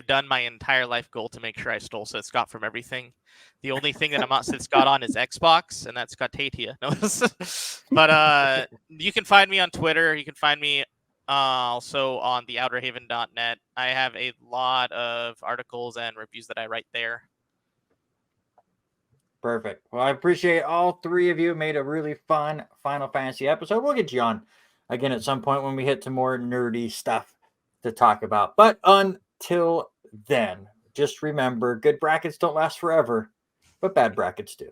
done my entire life goal to make sure I stole Sith Scott from everything. The only thing that I'm not Sith Scott on is Xbox, and that's Scott-tatia. No, but you can find me on Twitter. You can find me also on theouterhaven.net. I have a lot of articles and reviews that I write there. Perfect. Well, I appreciate all 3 of you. Made a really fun Final Fantasy episode. We'll get you on again at some point when we hit to more nerdy stuff to talk about. But until then, just remember, good brackets don't last forever, but bad brackets do.